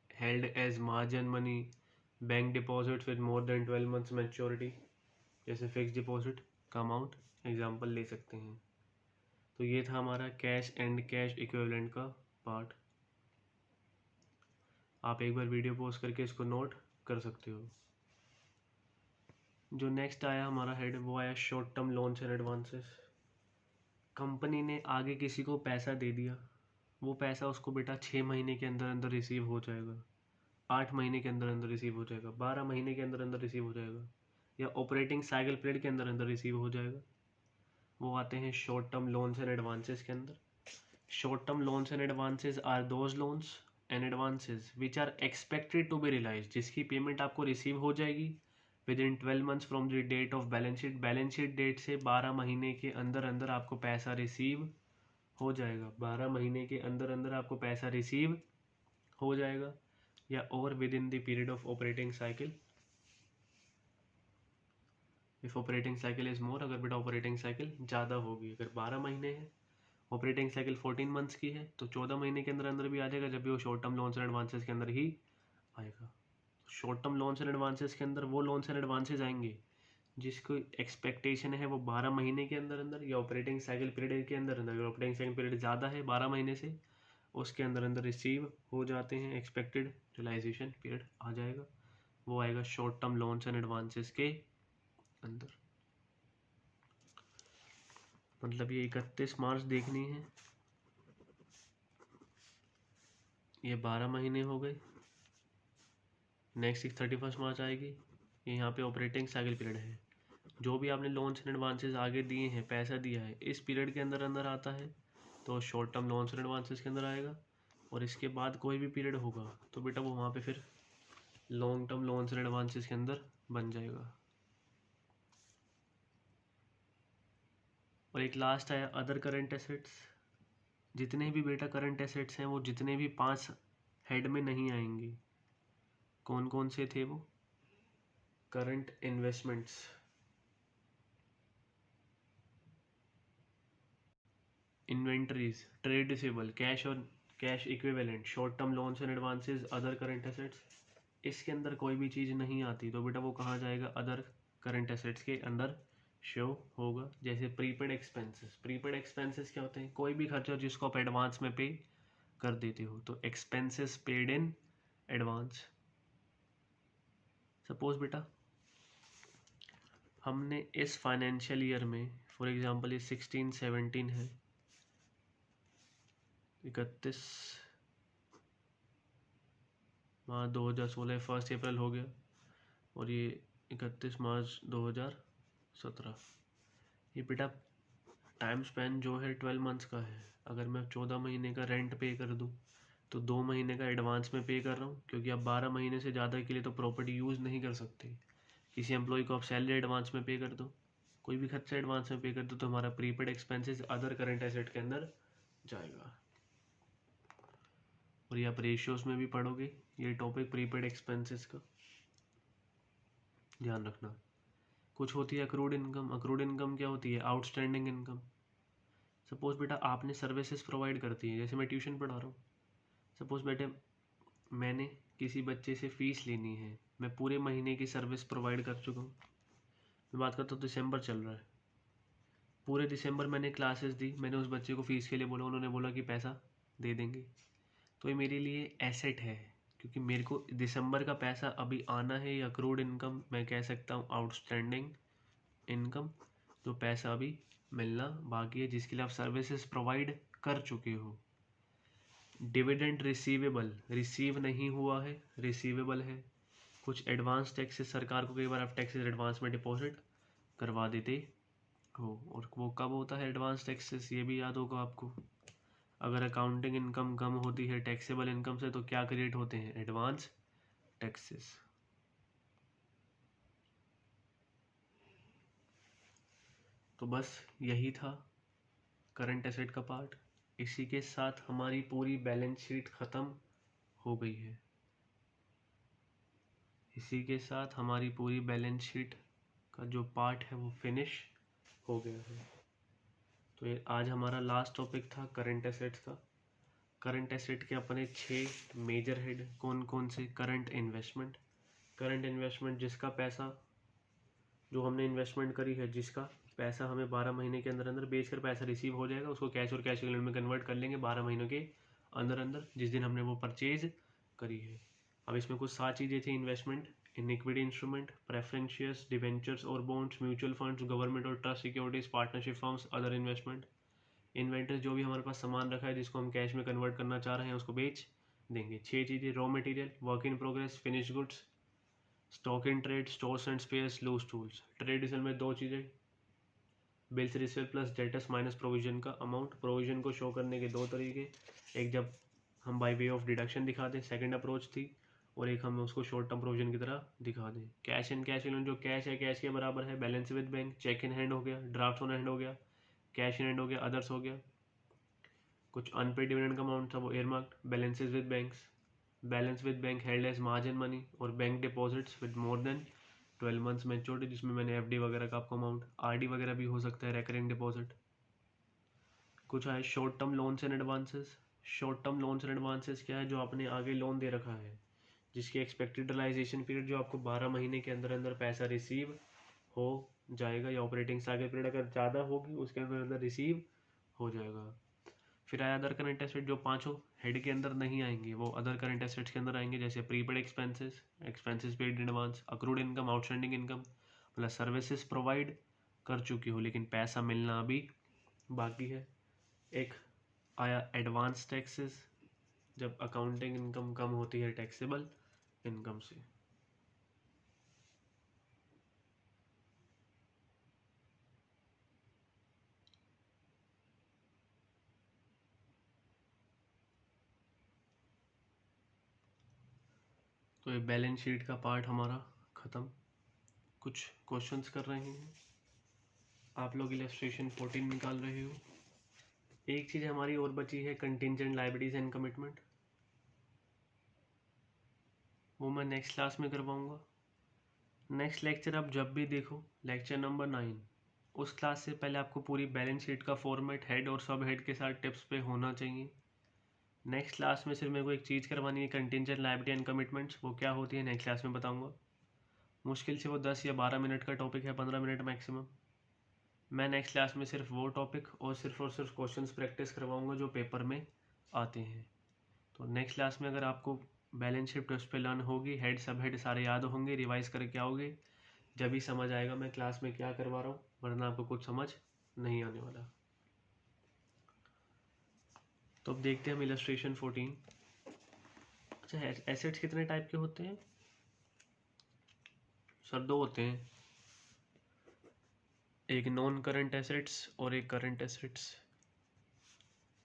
held as margin money, bank deposit with more than 12 months maturity, जैसे fix deposit का amount example ले सकते हैं। तो ये था हमारा कैश एंड कैश इक्विवेलेंट का पार्ट। आप एक बार वीडियो पॉज करके इसको नोट कर सकते हो। जो नेक्स्ट आया हमारा हेड, वो आया short term loans and advances. Company ने आगे किसी को पैसा दे दिया, वो पैसा उसको बेटा 6 महीने के अंदर अंदर रिसीव हो जाएगा, 8 महीने के अंदर अंदर रिसीव हो जाएगा, 12 महीने के अंदर अंदर रिसीव हो जाएगा, या ऑपरेटिंग साइकिल पीरियड के अंदर अंदर रिसीव हो जाएगा। वो आते हैं short term loans and advances के अंदर। Short term loans and advances are those loans and advances which are expected to be realise, जिसकी पेमेंट आपको रिसीव हो जाएगी within 12 months from the date of balance sheet. Balance sheet date से 12 महीने के अंदर अंदर आपको पैसा रिसीव हो जाएगा, 12 महीने के अंदर अंदर आपको पैसा रिसीव हो जाएगा, या और with in the period of operating cycle if operating cycle is more. अगर बेटा ऑपरेटिंग साइकिल ज़्यादा होगी, अगर 12 महीने है, ऑपरेटिंग साइकिल 14 मंथ्स की है, तो 14 महीने के अंदर अंदर भी आ जाएगा, जब भी वो short term loans and advances के अंदर ही आएगा। Short term loans and advances के अंदर वो लोन्स एंड एडवांसेस आएंगे जिसको एक्सपेक्टेशन है वो 12 महीने के अंदर अंदर या ऑपरेटिंग साइकिल पीरियड के अंदर अंदर, अगर ऑपरेटिंग साइकिल पीरियड ज़्यादा है 12 महीने से, उसके अंदर अंदर रिसीव हो जाते हैं, एक्सपेक्टेड रियलाइजेशन पीरियड आ जाएगा, वो आएगा short term loans and advances के अंदर। मतलब ये 31 मार्च देखनी है, ये 12 महीने हो गए, नेक्स्ट 31 मार्च आएगी, ये यहाँ पे ऑपरेटिंग साइकिल पीरियड है। जो भी आपने लोन्स एंड एडवांसेस आगे दिए हैं, पैसा दिया है, इस पीरियड के अंदर अंदर आता है तो short term loans and advances के अंदर आएगा, और इसके बाद कोई भी पीरियड होगा तो बेटा वो वहाँ पे फिर long term loans and advances के अंदर बन जाएगा। और एक लास्ट आया अदर करंट एसेट्स। जितने भी बेटा करंट एसेट्स हैं वो जितने भी 5 हेड में नहीं आएंगे। कौन कौन से थे वो? Current investments, inventories, trade receivable, cash और cash equivalent, short term loans and advances, other current assets. इसके अंदर कोई भी चीज़ नहीं आती तो बेटा वो कहाँ जाएगा? अदर करंट एसेट्स के अंदर शो होगा। जैसे प्रीपेड एक्सपेंसेस। प्रीपेड एक्सपेंसेस क्या होते हैं? कोई भी खर्चा जिसको आप एडवांस में पे कर देते हो, तो expenses paid in advance. Suppose बेटा हमने इस फाइनेंशियल ईयर में, फॉर एग्जांपल ये 16-17 है, 31 मार्च 2016 1 अप्रैल हो गया, और ये 31 मार्च 2017। ये बेटा टाइम स्पैन जो है 12 मंथ्स का है। अगर मैं 14 महीने का रेंट पे कर दूँ तो 2 महीने का एडवांस में पे कर रहा हूँ, क्योंकि आप 12 महीने से ज़्यादा के लिए तो प्रॉपर्टी यूज़ नहीं कर सकते। किसी एम्प्लॉय को आप सैलरी एडवांस में पे कर दो, कोई भी खर्चा एडवांस में पे कर दो, तो हमारा prepaid expenses other current asset के अंदर जाएगा। और ये आप रेशियोज में भी पढ़ोगे ये टॉपिक प्रीपेड एक्सपेंसेस का, ध्यान रखना। कुछ होती है अक्रूड इनकम। अक्रूड इनकम क्या होती है? Outstanding income. सपोज बेटा आपने सर्विसेज प्रोवाइड करती है, जैसे मैं ट्यूशन पढ़ा रहा हूँ, सपोज बेटे मैंने किसी बच्चे से फ़ीस लेनी है, मैं पूरे महीने की सर्विस प्रोवाइड कर चुका हूँ, मैं बात करता हूँ दिसंबर चल रहा है, पूरे दिसंबर मैंने क्लासेस दी, मैंने उस बच्चे को फ़ीस के लिए बोला, उन्होंने बोला कि पैसा दे देंगे, तो ये मेरे लिए एसेट है, क्योंकि मेरे को दिसंबर का पैसा अभी आना है। या अक्रूड इनकम मैं कह सकता हूँ, आउटस्टैंडिंग इनकम, जो पैसा अभी मिलना बाकी है, जिसके लिए आप सर्विसेज प्रोवाइड कर चुके हो। डिविडेंड रिसीवेबल, रिसीव नहीं हुआ है, रिसीवेबल है। कुछ एडवांस टैक्सेस सरकार को कई बार आप टैक्सेस एडवांस में डिपॉजिट करवा देते हो, और वो कब होता है एडवांस टैक्सेस, ये भी याद होगा आपको। अगर अकाउंटिंग इनकम कम होती है टैक्सेबल इनकम से, तो क्या क्रिएट होते हैं, एडवांस टैक्सेस। तो बस यही था करंट एसेट का पार्ट। इसी के साथ हमारी पूरी बैलेंस शीट ख़त्म हो गई है। इसी के साथ हमारी पूरी बैलेंस शीट का जो पार्ट है वो फिनिश हो गया है। तो ये आज हमारा लास्ट टॉपिक था करंट एसेट्स का। करंट एसेट के अपने 6 मेजर हेड कौन कौन से, करंट इन्वेस्टमेंट, करंट इन्वेस्टमेंट जिसका पैसा, जो हमने इन्वेस्टमेंट करी है, जिसका पैसा हमें 12 महीने के अंदर अंदर बेचकर पैसा रिसीव हो जाएगा, उसको कैश और कैश इक्विवेलेंट में कन्वर्ट कर लेंगे 12 महीनों के अंदर अंदर, जिस दिन हमने वो परचेज करी है। अब इसमें कुछ 7 चीज़ें थी, investment in equity instrument, preferences, debentures और बॉन्ड्स, म्यूचुअल फंड्स, गवर्नमेंट और trust securities, partnership firms, other investment. Inventory, जो भी हमारे पास सामान रखा है जिसको हम कैश में कन्वर्ट करना चाह रहे हैं, उसको बेच देंगे। 6 चीज़ें, raw material, work in progress, finish goods, stock in trade, stores and spares, loose tools. Traditional में 2 चीज़ें, bills receive plus debtors minus provision का अमाउंट। प्रोविजन को शो करने के 2 तरीके, एक जब हम बाय वे ऑफ डिडक्शन दिखा दें, सेकंड अप्रोच थी, और एक हम उसको शॉर्ट टर्म प्रोविजन की तरह दिखा दें। कैश एंड कैश इक्विवेलेंट, जो कैश है कैश के बराबर है, balance with bank, cheque in hand हो गया, ड्राफ्ट ऑन हैंड हो गया, कैश इन हैंड हो गया, अदर्स हो गया। कुछ अनपेड डिविडेंड का अमाउंट था वो earmarked, balances with banks, balance with bank held as margin money, और bank deposits with more than 12 months maturity, जिसमें मैंने एफडी वगैरह का आपको अमाउंट, आरडी वगैरह भी हो सकता है, रेकरिंग डिपॉजिट। कुछ है short term loans and advances. Short term loans and advances क्या है, जो आपने आगे लोन दे रखा है, जिसकी एक्सपेक्टेड रियलाइजेशन पीरियड, जो आपको 12 महीने के अंदर अंदर पैसा रिसीव हो जाएगा, या ऑपरेटिंग साइकिल पीरियड अगर ज़्यादा होगी उसके अंदर अंदर रिसीव हो जाएगा। फिर आया अदर करंट एसेट, जो पांचों हेड के अंदर नहीं आएंगे, वो अदर करंट एसेट्स के अंदर आएंगे, जैसे prepaid expenses, expenses paid in advance, accrued income, outstanding income, मतलब सर्विसेज प्रोवाइड कर चुकी हो लेकिन पैसा मिलना अभी बाकी है। एक आया एडवांस टैक्सेस, जब अकाउंटिंग इनकम कम होती है टैक्सेबल इनकम से। तो ये बैलेंस शीट का पार्ट हमारा ख़त्म। कुछ क्वेश्चंस कर रहे हैं आप लोग, इलस्ट्रेशन 14 निकाल रहे हो। एक चीज़ हमारी और बची है, कंटिंजेंट लायबिलिटीज एंड कमिटमेंट, वो मैं नेक्स्ट क्लास में करवाऊँगा। नेक्स्ट लेक्चर आप जब भी देखो, लेक्चर नंबर 9, उस क्लास से पहले आपको पूरी बैलेंस शीट का फॉर्मेट हेड और सब हेड के साथ टिप्स पे होना चाहिए। नेक्स्ट क्लास में सिर्फ मेरे को एक चीज़ करवानी है, कंटिंजेंट लायबिलिटी एंड कमिटमेंट्स, वो क्या होती है नेक्स्ट क्लास में बताऊँगा। मुश्किल से वो 10 या 12 मिनट का टॉपिक है, 15 मिनट मैक्सिमम। मैं नेक्स्ट क्लास में सिर्फ वो टॉपिक और सिर्फ क्वेश्चंस प्रैक्टिस करवाऊँगा जो पेपर में आते हैं। तो नेक्स्ट क्लास में अगर आपको बैलेंस शीट उस पर लर्न होगी, हेड सब हेड सारे याद होंगे, रिवाइज करके आओगे, जब भी समझ आएगा मैं क्लास में क्या करवा रहा हूँ, वरना आपको कुछ समझ नहीं आने वाला। तो अब देखते हैं हम इलस्ट्रेशन 14। अच्छा, एसेट्स कितने टाइप के होते हैं सर? 2 होते हैं, एक नॉन करंट एसेट्स और एक करंट एसेट्स।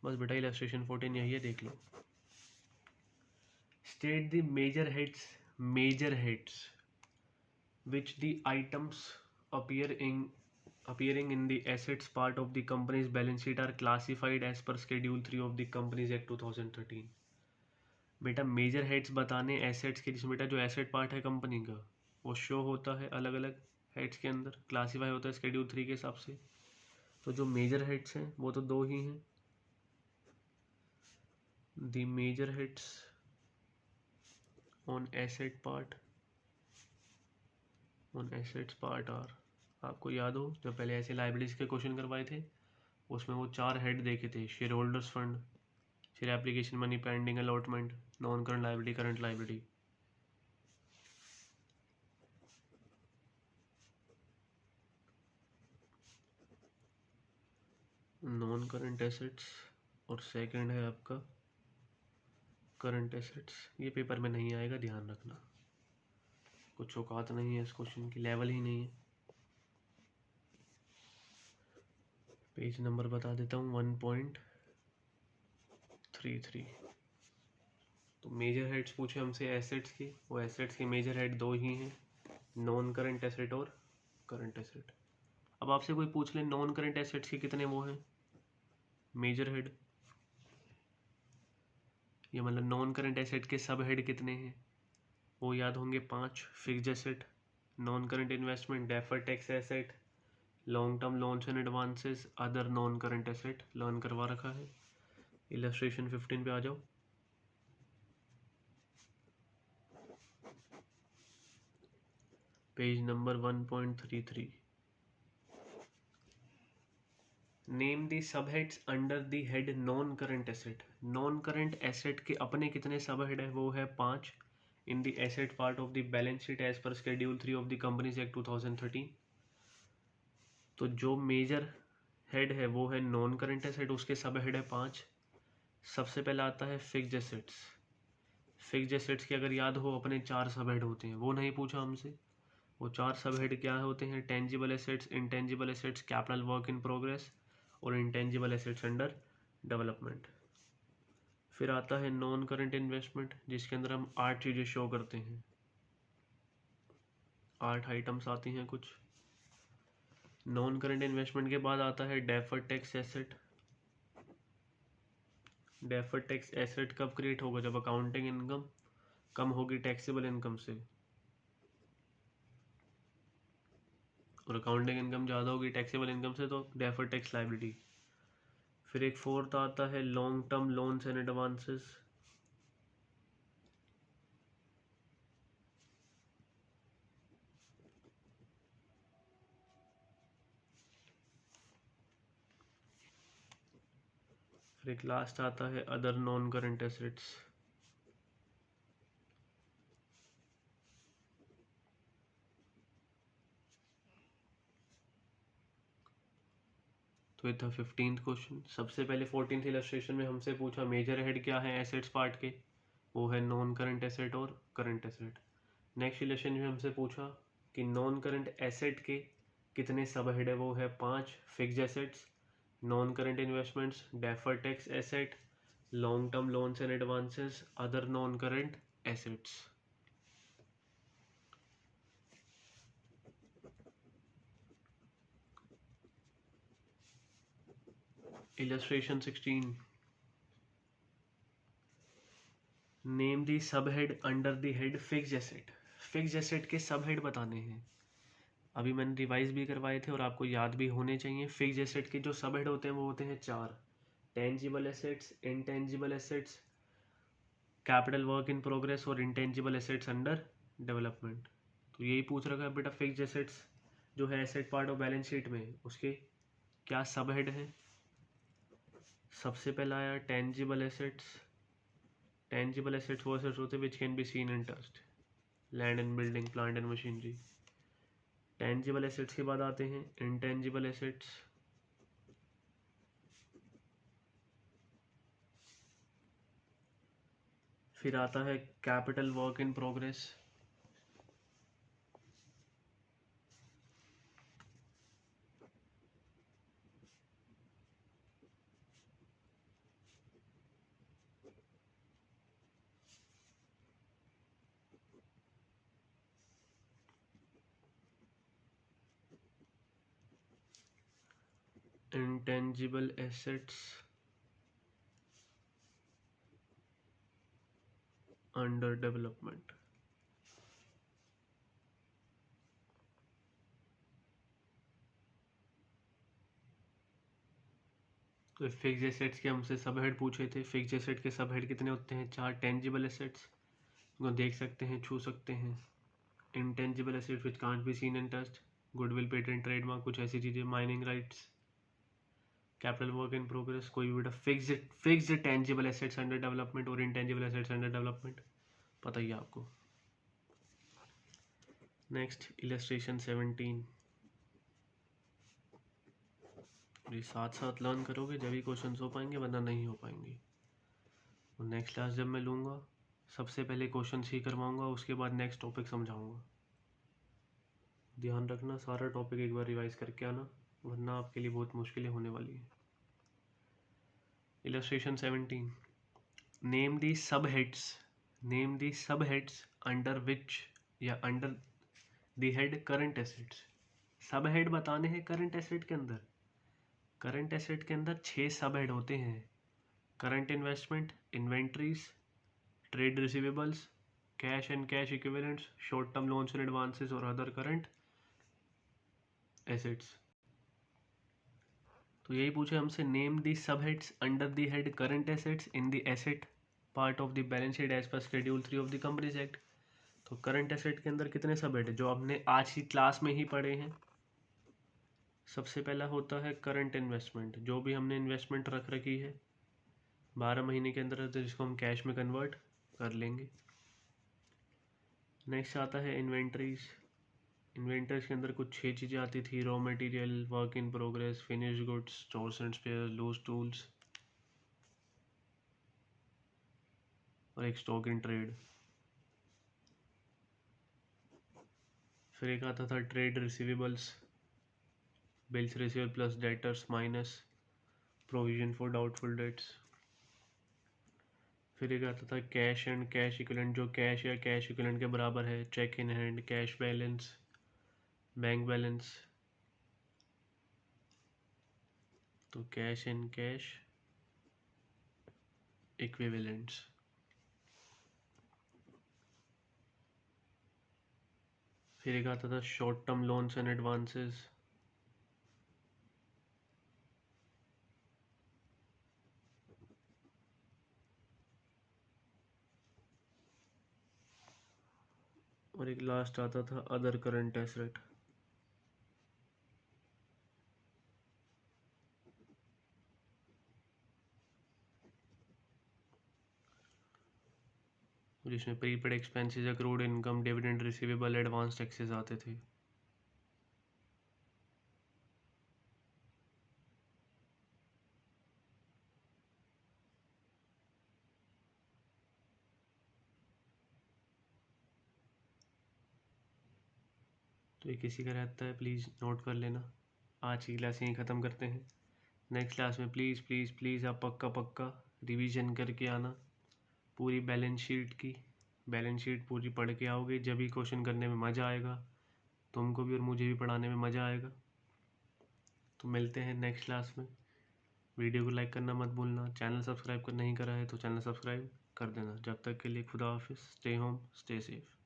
बस बेटा इलस्ट्रेशन 14 यही है, देख लो। State the major heads which the items appearing in the assets part of the company's balance sheet are classified as per schedule 3 of the companies act 2013। बेटा major heads बताने assets के, जिसमें बेटा जो एसेट पार्ट है company का वो show होता है अलग अलग हेड्स के अंदर, क्लासीफाई होता है शेड्यूल 3 के हिसाब से। तो जो मेजर हेड्स हैं वो तो 2 ही हैं। The major heads on asset part are आपको याद हो जो पहले ऐसे लाइबिलिटीज के क्वेश्चन करवाए थे, उसमें वो 4 हेड देखे थे, share holders fund, share application money, pending allotment, non current liability, current liability. Non current assets और सेकंड है आपका करंट एसेट्स। ये पेपर में नहीं आएगा, ध्यान रखना, कुछ औकात नहीं है इस क्वेश्चन की, लेवल ही नहीं है। पेज नंबर बता देता हूँ 1.33। तो मेजर हेड्स पूछे हमसे एसेट्स की, वो एसेट्स के मेजर हेड 2 ही हैं, नॉन करंट एसेट और करंट एसेट। अब आपसे कोई पूछ ले नॉन करंट एसेट्स के कितने वो हैं मेजर हेड, ये मतलब नॉन करंट एसेट के सब हेड कितने हैं, वो याद होंगे 5। Fixed asset, non current investment, deferred tax asset, long term loans and advances, other non current asset. Learn करवा रखा है। इलस्ट्रेशन 15 पे आ जाओ। Page number 1.33। Name the sub heads under the head non current asset. Non current asset के अपने कितने sub head है, वो है 5 in the asset part of the balance sheet as per schedule 3 of the companies act 2013। तो जो major head है वो है नॉन करंट एसेट, उसके सब हेड है 5। सबसे पहला आता है फिक्स्ड एसेट्स। फिक्स्ड एसेट्स के अगर याद हो अपने 4 सब हेड होते हैं, वो नहीं पूछा हमसे। वो 4 सब हेड क्या होते हैं, tangible assets, intangible assets, capital work in progress और इंटेंजिबल एसेट्स अंडर डेवलपमेंट। फिर आता है नॉन करंट इन्वेस्टमेंट, जिसके अंदर हम 8 चीज़ें शो करते हैं, 8 आइटम्स आती हैं कुछ। नॉन करंट इन्वेस्टमेंट के बाद आता है deferred tax asset. Deferred tax asset कब क्रिएट होगा, जब अकाउंटिंग इनकम कम होगी टैक्सेबल इनकम से, और अकाउंटिंग इनकम ज़्यादा होगी टैक्सेबल इनकम से, तो डेफर्ड टैक्स लायबिलिटी। फिर एक फोर्थ आता है long term loans and advances. फिर एक लास्ट आता है अदर नॉन करंट एसेट्स। तो ये था 15th क्वेश्चन। सबसे पहले 14th इलस्ट्रेशन में हमसे पूछा मेजर हेड क्या है एसेट्स पार्ट के, वो है नॉन करंट एसेट और करंट एसेट। नेक्स्ट इलस्ट्रेशन में हमसे पूछा कि नॉन करंट एसेट के कितने सब हेड है, वो है 5। Fixed assets, non current investments, deferred tax asset, long term loans and advances, other non current assets. Illustration 16। Name the sub head under the head fixed asset. Fixed asset के sub head बताने हैं, अभी मैंने revise भी करवाए थे और आपको याद भी होने चाहिए। फिक्स्ड एसेट के जो सब हेड होते हैं वो होते हैं 4, tangible assets, intangible assets, capital work in progress और इंटेंजिबल एसेट्स अंडर डेवलपमेंट। तो यही पूछ रखा है बेटा, फिक्स्ड एसेट्स जो है asset part of balance sheet में, उसके क्या सब हेड हैं। सबसे पहला आया टेंजिबल एसेट्स। टेंजिबल एसेट्स वो एसेट्स होते हैं which can be seen and touched, land and building, plant and machinery. Tangible assets के बाद आते हैं इंटेंजिबल एसेट्स। फिर आता है capital work in progress. Intangible assets under development. तो फिक्स्ड एसेट्स के हमसे सब हेड पूछे थे। फिक्स्ड एसेट के सब हेड कितने होते हैं, 4। टेंजिबल एसेट्स को देख सकते हैं, छू सकते हैं। Intangible assets which can't be seen and touched, goodwill, patent, trademark, कुछ ऐसी चीज़ें, mining rights, capital work in progress, कोई भी बेटा fixed tangible assets under development और इंटेंजिबल एसेट्स अंडर डेवलपमेंट, पता ही है आपको। नेक्स्ट इलस्ट्रेशन 17, ये साथ साथ लर्न करोगे जब भी क्वेश्चन हो पाएंगे, वरना नहीं हो पाएंगे। और नेक्स्ट क्लास जब मैं लूँगा सबसे पहले क्वेश्चन ही करवाऊँगा, उसके बाद नेक्स्ट टॉपिक समझाऊँगा। ध्यान रखना सारा टॉपिक एक बार रिवाइज करके आना, वरना आपके लिए बहुत मुश्किलें होने वाली है। Illustration 17, name the sub heads under which या under the head current assets. सब हेड बताने हैं करंट एसेट के अंदर। करंट एसेट के अंदर 6 सब हेड होते हैं, current investment, inventories, trade receivables, cash and cash equivalents, short term loans and advances और अदर करंट एसेट्स। तो यही पूछे हमसे, name the sub heads under the head current assets in the asset part of the balance sheet as per schedule 3 of the companies act. तो current asset के अंदर कितने sub head है जो आपने आज की क्लास में ही पढ़े हैं। सबसे पहला होता है करंट इन्वेस्टमेंट, जो भी हमने इन्वेस्टमेंट रख रखी है 12 महीने के अंदर, तो जिसको हम कैश में कन्वर्ट कर लेंगे। नेक्स्ट आता है इन्वेंटरीज। इन्वेंटरीज के अंदर कुछ 6 चीज़ें आती थी, raw material, work in progress, finished goods, stores and spare, loose tools और एक स्टॉक इन ट्रेड। फिर एक आता था trade receivables, bills receivable plus debtors minus provision for doubtful debts. फिर एक आता था कैश एंड कैश इक्विवेलेंट, जो कैश या कैश इक्विवेलेंट के बराबर है, cheque in hand, cash balance, bank balance. तो कैश एंड कैश इक्विवेलेंट्स। फिर एक आता था short term loans and advances, और एक लास्ट आता था अदर करंट एसेट। जिसमें prepaid expenses, accrued income, dividend receivable, advance taxes आते थे। तो ये किसी का रहता है, प्लीज़ नोट कर लेना। आज की क्लास यहीं ख़त्म करते हैं। नेक्स्ट क्लास में प्लीज़ प्लीज़ प्लीज़ आप पक्का रिवीजन करके आना पूरी बैलेंस शीट पूरी पढ़ के आओगे, जब भी क्वेश्चन करने में मज़ा आएगा, तुमको भी और मुझे भी पढ़ाने में मज़ा आएगा। तो मिलते हैं नेक्स्ट क्लास में। वीडियो को लाइक करना मत भूलना, चैनल सब्सक्राइब कर नहीं करा है तो चैनल सब्सक्राइब कर देना। जब तक के लिए खुदा हाफिज़, स्टे होम स्टे सेफ।